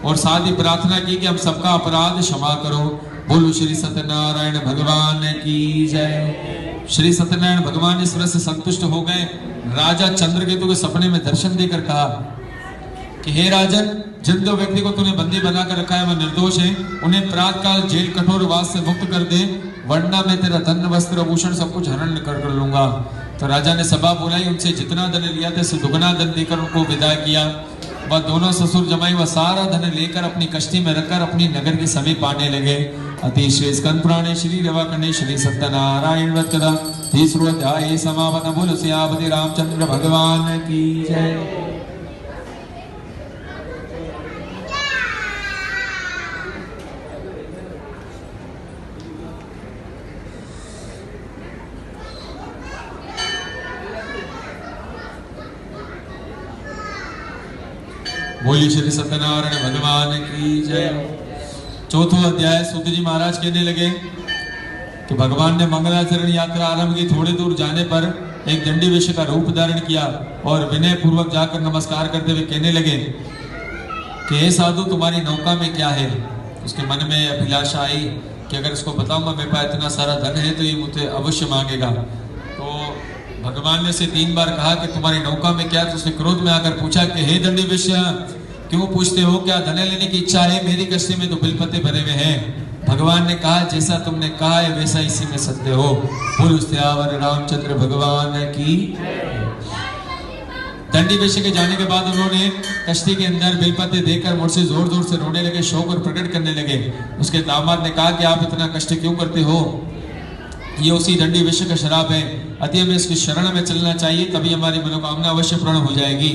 और साथ ही प्रार्थना की कि हम सबका अपराध क्षमा करो। बोलो श्री सत्यनारायण भगवान की जय। श्री सत्यनारायण भगवान इस व्रत से संतुष्ट हो गए। राजा चंद्रकेतु के सपने में दर्शन देकर कहा कि हे राजन, जिन दो व्यक्ति को तूने बंदी बनाकर रखा है वह निर्दोष है, उन्हें प्रातःकाल जेल कठोरवास से मुक्त कर दे, वरना मैं तेरा धन वस्त्र आभूषण सब कुछ हरण कर लूंगा। तो राजा ने सभा बुलाई, उनसे जितना धन लिया था उससे दुगना धन देकर उनको विदा किया। वह दोनों ससुर जमाई वह सारा धन लेकर अपनी कश्ती में रखकर अपनी नगर के समीप आने लगे। अतिश्री स्कंद पुराणे श्री रवाकर्णे श्री सत्यनारायण व्रत कथा तीसरो अध्याय समापन। बोलो सियापति रामचंद्र भगवान की जय। बोली श्री सत्यनारायण भगवान की जय। चौथा अध्याय सूत जी महाराज कहने लगे कि भगवान ने मंगलाचरण यात्रा आरंभ की। थोड़े दूर जाने पर एक दंडी वेश्या का रूप धारण किया और विनय पूर्वक जाकर नमस्कार करते हुए कहने लगे कि हे साधु, तुम्हारी नौका में क्या है? उसके मन में अभिलाषा आई कि अगर इसको बताऊंगा मेरे पास इतना सारा धन है तो ये मुझे अवश्य मांगेगा। तो भगवान ने से 3 बार कहा कि तुम्हारी नौका में क्या? तो उसने क्रोध में आकर पूछा कि हे दंडी वेश्या, क्यों पूछते हो? क्या धन लेने की इच्छा है? मेरी कश्ती में तो बिलपत्ते भरे हुए हैं। भगवान ने कहा जैसा तुमने कहा है वैसा इसी में सत्य हो। बोलो सियावर रामचंद्र भगवान की। दंडी विषय के जाने के बाद उन्होंने कश्ती के अंदर बेलपत्ते देकर मुझसे जोर जोर से रोने लगे, शोक और प्रकट करने लगे। उसके दामाद ने कहा कि आप इतना कष्ट क्यों करते हो, ये उसी दंडी विषय का शराब है, अति हमें इसकी शरण में चलना चाहिए, तभी हमारी मनोकामना अवश्य पूर्ण हो जाएगी।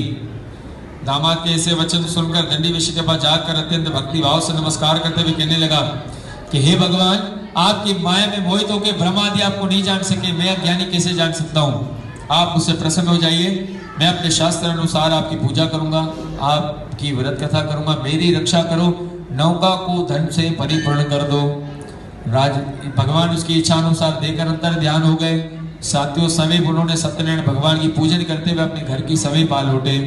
दामाद के ऐसे वचन सुनकर दंडी विषय के पास जाकर अत्यंत भक्ति भाव से नमस्कार करते हुए कहने लगा कि हे भगवान, आपकी माया में मोहित होकर ब्रह्मादि आपको नहीं जान सके, मैं अज्ञानी कैसे जान सकता हूँ। आप मुझसे प्रसन्न हो जाइए, मैं अपने शास्त्र अनुसार आपकी पूजा करूंगा, आपकी व्रत कथा करूंगा, मेरी रक्षा करो, नौका को धन से परिपूर्ण कर दो। भगवान उसकी इच्छा अनुसार देकर अंतर ध्यान हो गए। साथियों समीप उन्होंने सत्यनारायण भगवान की पूजन करते हुए अपने घर की सभी पाल लौटे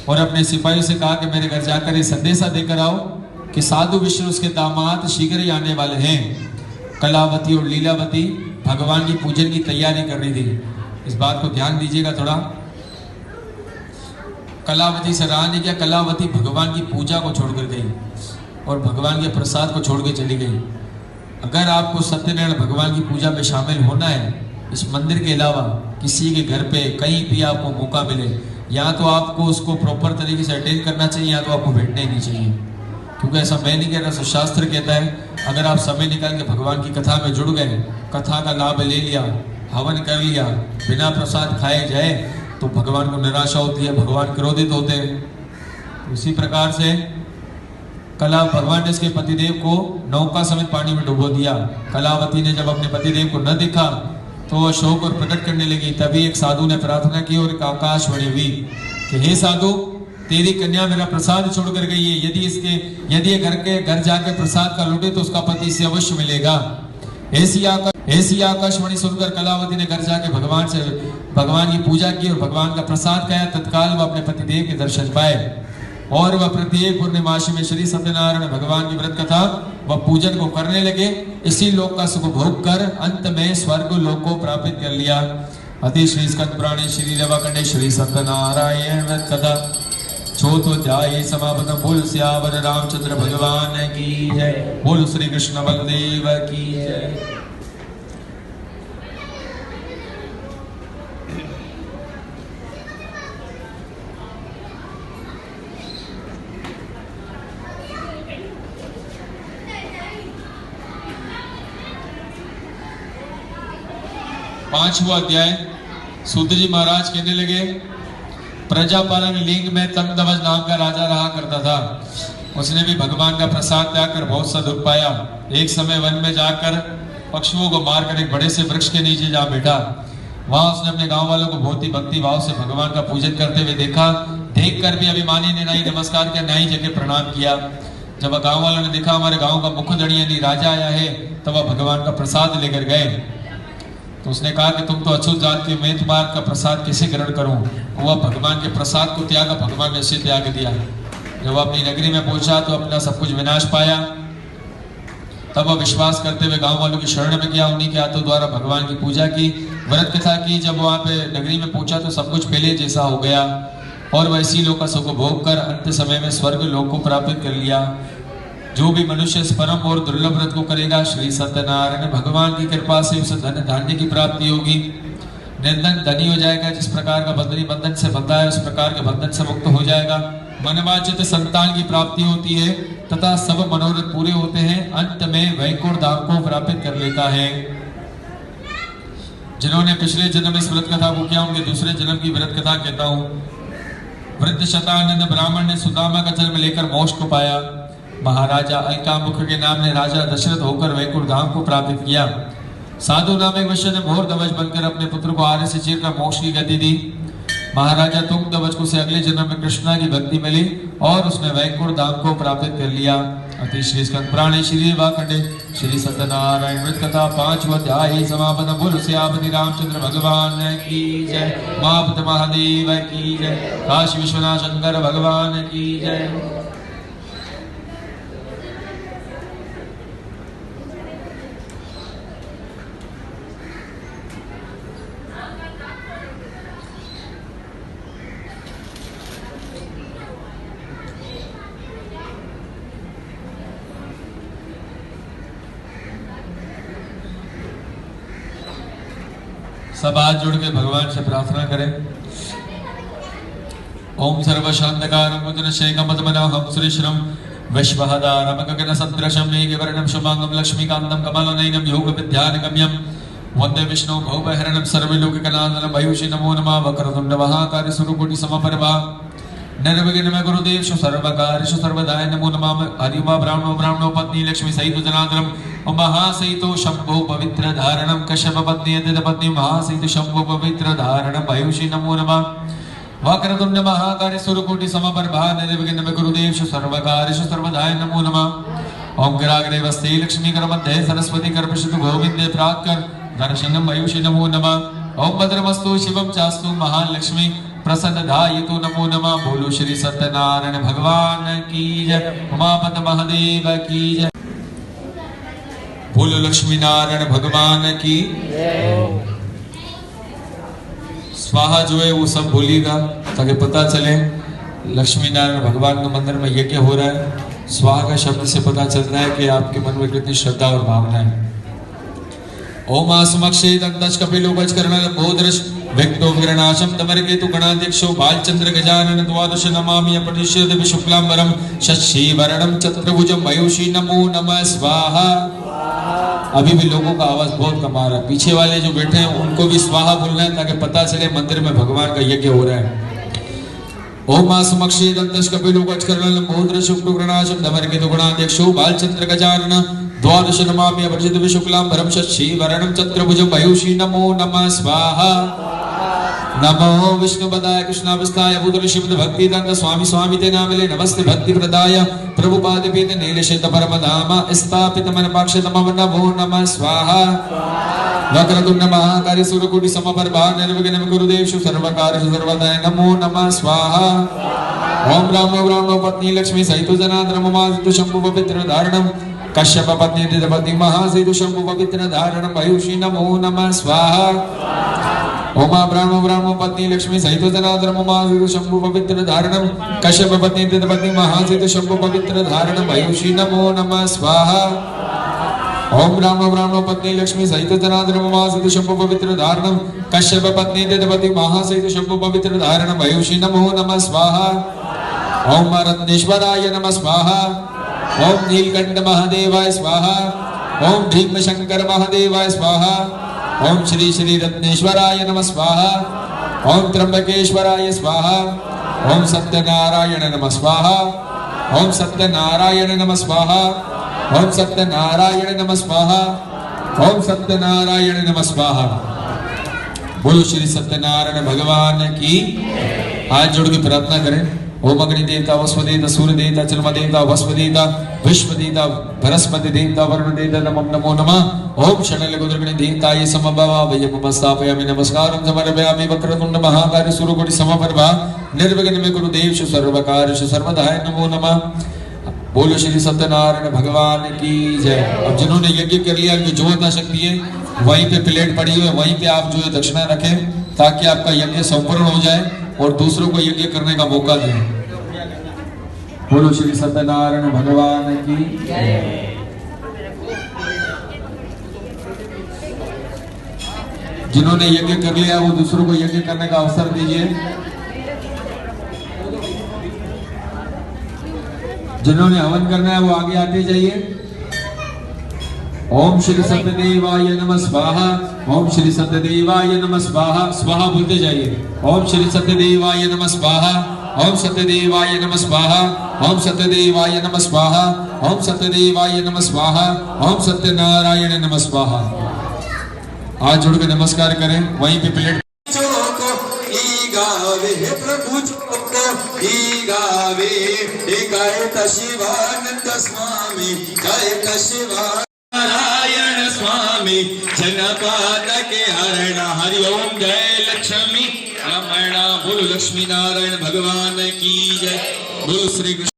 और अपने सिपाहियों से कहा कि मेरे घर जाकर ये संदेशा देकर आओ कि साधु विष्णु उसके दामाद शीघ्र ही आने वाले हैं। कलावती और लीलावती भगवान की पूजन की तैयारी कर रही थी। इस बात को ध्यान दीजिएगा थोड़ा। कलावती से रहा नहीं क्या, कलावती भगवान की पूजा को छोड़कर गई और भगवान के प्रसाद को छोड़ के चली गई। अगर आपको सत्यनारायण भगवान की पूजा में शामिल होना है, इस मंदिर के अलावा किसी के घर पे कहीं भी आपको मौका मिले, या तो आपको उसको प्रॉपर तरीके से अटेंड करना चाहिए या तो आपको बैठना ही नहीं चाहिए। क्योंकि ऐसा मैं नहीं कह रहा, शास्त्र कहता है अगर आप समय निकाल के भगवान की कथा में जुड़ गए, कथा का लाभ ले लिया, हवन कर लिया, बिना प्रसाद खाए जाए तो भगवान को निराशा होती है, भगवान क्रोधित होते हैं। उसी प्रकार से कला भगवान ने इसके पतिदेव को नौका समेत पानी में डुबो दिया। कलावती ने जब अपने पतिदेव को न देखा तो वह शोक और प्रकट करने लगी। तभी एक साधु ने प्रार्थना की और एक आकाशवाणी हुई कि हे साधु, तेरी कन्या मेरा प्रसाद छोड़कर गई है, यदि ये घर जाकर प्रसाद का लूटे तो उसका पति इसे अवश्य मिलेगा। ऐसी आकाशवाणी सुनकर कलावती ने घर जाके भगवान की पूजा की और भगवान का प्रसाद खाया। तत्काल वह अपने पतिदेव के दर्शन पाए और वह प्रत्येक पूर्णिमासी में श्री सत्यनारायण भगवान की व्रत कथा व पूजन को करने लगे। इसी लोक का सुख भोग कर अंत में स्वर्ग लोक को प्राप्त कर लिया। अति श्री स्कंद पुराणे श्री रेवाखंडे श्री सत्यनारायण व्रत कथा चौथोध्याय समापन। बोल सियावर रामचंद्र भगवान की जय। बोल श्री कृष्ण बलदेव की जय। पांचवा अध्याय। सूत जी महाराज कहने लगे, प्रजापालन लिंग में तंगदवज नाम का राजा रहा करता था। उसने भी भगवान का प्रसाद त्याग कर बहुत सा दुख पाया। एक समय वन में जाकर पशुओं को मारकर एक बड़े से वृक्ष के नीचे जा बैठा। वहां उसने अपने गांव वालों को बहुत ही भक्ति भाव से भगवान का पूजन करते हुए देखा। देखकर भी अभिमानी ने नाई नमस्कार किया, नाई जगह प्रणाम किया। जब गांव वालों ने देखा हमारे गांव का मुख्य धनी यानी राजा आया है, तब वह भगवान का प्रसाद लेकर गए। तो उसने कहा कि तुम तो अछूत जात के, मैं तुम्हारा का प्रसाद कैसे ग्रहण करूं। वह भगवान के प्रसाद को त्यागा, भगवान ने उसे त्याग दिया। जब वह अपनी नगरी में पहुंचा तो अपना सब कुछ विनाश पाया। तब वह विश्वास करते हुए गांव वालों की शरण में गया, उन्हीं के हाथों द्वारा भगवान की पूजा की, व्रत कथा की। जब वहां पे नगरी में पहुंचा तो सब कुछ पहले जैसा हो गया और वह इसी लोक का सुख भोग कर अंत समय में स्वर्ग लोक को प्राप्त कर लिया। जो भी मनुष्य इस परम और दुर्लभ व्रत को करेगा, श्री सत्यनारायण भगवान की कृपा से उसे धन धान्य की प्राप्ति होगी, निर्धन धनी हो जाएगा। जिस प्रकार का बंधनी बंधन से बंधा है उस प्रकार के बंधन से मुक्त हो जाएगा। मनवांछित संतान की प्राप्ति होती है तथा सब मनोरथ पूरे होते हैं। अंत में वैकुंठ धाम को प्राप्त कर लेता है। जिन्होंने पिछले जन्म इस व्रत कथा को किया, उनके दूसरे जन्म की व्रत कथा कहता हूँ। वृद्ध शतानंद ब्राह्मण ने सुदामा का जन्म लेकर मोक्ष को पाया। महाराजा अलकामुख के नाम ने राजा दशरथ होकर वैकुंठ धाम को प्राप्त किया। साधु नाम एक वैश्य ने घोर दवज बनकर अपने पुत्र को आर्य से चीरकर मोक्ष की गति दी। महाराजा तुंग दवज को से अगले जन्म में कृष्णा की भक्ति मिली और उसने वैकुंठ धाम को प्राप्त कर लिया। अति श्री स्कंद पुराणे श्री रेवाखंडे श्री सत्यनारायण व्रत कथा पांचवा अध्याय समापन। बोल सियापति रामचंद्र भगवान की जय। मापत महादेव की जय। काशी विश्वनाथ शंकर भगवान की जय। सब हाथ जोड़ के भगवान से प्रार्थना करें। ओम सर्वशांतकारं मुद्रशेखमदमनहं सुरेश्वरं विश्वहदारं गगनसदृशं मेघवर्णं शुभांगं लक्ष्मीकान्तं कमलनयनं योगविद्यानगम्यं वन्दे विष्णु भवभयहरणं सर्वलोकनाथनं भयूषि नमो नमः वक्रतुण्ड महाकाय सुरकोटिसमप्रभा निर्विघ्नं गुरुदेव सर्वकार्येषु सर्वदाय नमो नमः हरिमा ब्राह्मणो पत्नी लक्ष्मी सहित जनार्दनम् महासहितो शंभो पवित्र धारणं कश्यप पत्नी अदित पत्नी महासहित शंभो पवित्र धारणं भयूषि नमो नमः वक्रतुण्ड महाकाय सुरकोटि समप्रभा निर्विघ्नं गुरुदेव सर्वकार्येषु सर्वदाय नमो नमः ओम गिराग्रे वस्ते लक्ष्मी कर मध्ये सरस्वती कर प्रसिद्ध गोविंदे प्राक्कर दर्शनम भयूषि नमो नमः ओम भद्रमस्तु शिवम चास्तु महालक्ष्मी प्रसन्नधायतु नमो नमः बोलो श्री सत्यनारायण भगवान की जय उमापति महादेव की जय बोलो लक्ष्मी नारायण भगवान की स्वाहा जो है वो सब बोलिएगा ताकि पता चले लक्ष्मी नारायण भगवान के मंदिर में यज्ञ हो रहा है। स्वाहा का शब्द से पता चलता है कि आपके मन में कितनी श्रद्धा और भावना है। ओम आसमक्षे दंतश कपिलोपच करणं बोधरश व्यक्तो विग्रहनाशम दमरकेतु गणाध्यक्षो बालचंद्र गजानन द्वादश नमामि अपटिष्यते विशुक्लांबरम शशिवर्णं चतुर्भुजं भयूषि नमो नमः स्वाहा। अभी भी लोगों का आवाज बहुत कम आ रहा है, पीछे वाले जो बैठे हैं उनको भी स्वाहा बोलना है ताकि पता चले मंदिर में भगवान का यज्ञ हो रहा है। ओम आसमक्षे दंतश कपिलोपच करणं बोधरश व्यक्तो विग्रहनाशम दमरकेतु गणाध्यक्षो बालचंद्र गजानन द्वादश नमामि अपरिचित विशुक्लांबरम शशिवर्णं चतुर्भुजं भयूषि नमो नमः स्वाहा। नमो विष्णुपदाय कृष्णावस्थाय भूतल शिव भक्ति दंग स्वामी स्वामी ते नामले नमस्ते भक्ति प्रदाय प्रभुपाद पीत नीलशित परम धाम स्थापित मन पाक्षतम नमो नमः स्वाहा। वक्रतुंड महाकाय सूर्यकोटि समप्रभा निर्विघ्नं गुरुदेव सर्वकार्येषु सर्वदाय नमो नमः स्वाहा। ओम ब्राह्मणो पत्नी लक्ष्मी सहित जनार्दन ममादित्य शंभु पवित्र धारणं कश्यप पत्नी दिदपति महासहित शंभु पवित्र धारणं भयूषि नमो नमः स्वाहा। ओमा ब्राह्मणो पत्नी लक्ष्मी सहित जनार्दन ममादित्य शंभु पवित्र धारणं कश्यप पत्नी दिदपति महासहित शंभु पवित्र धारणं भयूषि नमो नमः स्वाहा। ओम ब्राह्मणो पत्नी लक्ष्मी सहित जनार्दन ममादित्य शंभु पवित्र धारणं कश्यप पत्नी दिदपति महासहित शंभु पवित्र धारणं भयूषि नमो नमः स्वाहा। ओम रत्नेश्वराय नमः स्वाहा। ओम नीलकंठ महादेवाय स्वाहा। ओम भीम शंकर महादेवाय स्वाहा। ओम श्री श्री रत्नेश्वराय नमः स्वाहा। ओम त्र्यंबकेश्वराय स्वाहा। ओम सत्यनारायण नमः स्वाहा। ओम सत्यनारायण नमः स्वाहा। ओम सत्यनारायण नमः स्वाहा। ओम सत्यनारायण नमः स्वाहा। बोलो श्री सत्यनारायण भगवान की। हाथ जोड़ के प्रार्थना करें। ओम अग्नि देवता वस्व देवता सूर्य देवता चर्म देवता वस्व देवता विश्व देवता बृहस्पति देवता वरुण देवता नमो नमः। ओम शनल गुरुगण देवताय समभवा वयम स्थापयामि नमस्कारं समर्पयामि वक्रतुंड महाकाय सूर्यकोटि समप्रभा निर्विघ्नं गुरुदेव सर्वकार्येषु सर्वदाय नमो नमः। बोलो श्री सत्यनारायण भगवान की जय। अब जिन्होंने यज्ञ कर लिया उनकी जो इतना शक्ति है वहीं पे प्लेट पड़ी हुई है, वहीं पे आप जो है दक्षिणा रखें ताकि आपका यज्ञ संपूर्ण हो जाए और दूसरों को यज्ञ करने का मौका दें। बोलो श्री सत्यनारायण भगवान की। जिन्होंने यज्ञ कर लिया वो दूसरों को यज्ञ करने का अवसर दीजिए। जिन्होंने हवन करना है वो आगे आते जाइए। ओम श्री सत्यदेवाय नमः स्वाहा। ओम श्री सत्यदेवाय नमः स्वाहा। स्वाहा बोलते जाइए। ओम श्री सत्यदेवाय नमः स्वाहा। ओम सत्यदेवाय नमः स्वाहा। ओम सत्यदेवाय नमः स्वाहा। ओम सत्यदेवाय नमः स्वाहा। ओम सत्यनारायण नमः स्वाहा। हाथ जोड़ के नमस्कार करें, वहीं पे प्लेट गावे प्रभु गावे गायत शिवानंद स्वामी गायत शिवा नारायण स्वामी जनपाद के हरण हरि ओम जय लक्ष्मी रमण। बोलो लक्ष्मी नारायण भगवान की जय। बोलो श्री कृष्ण।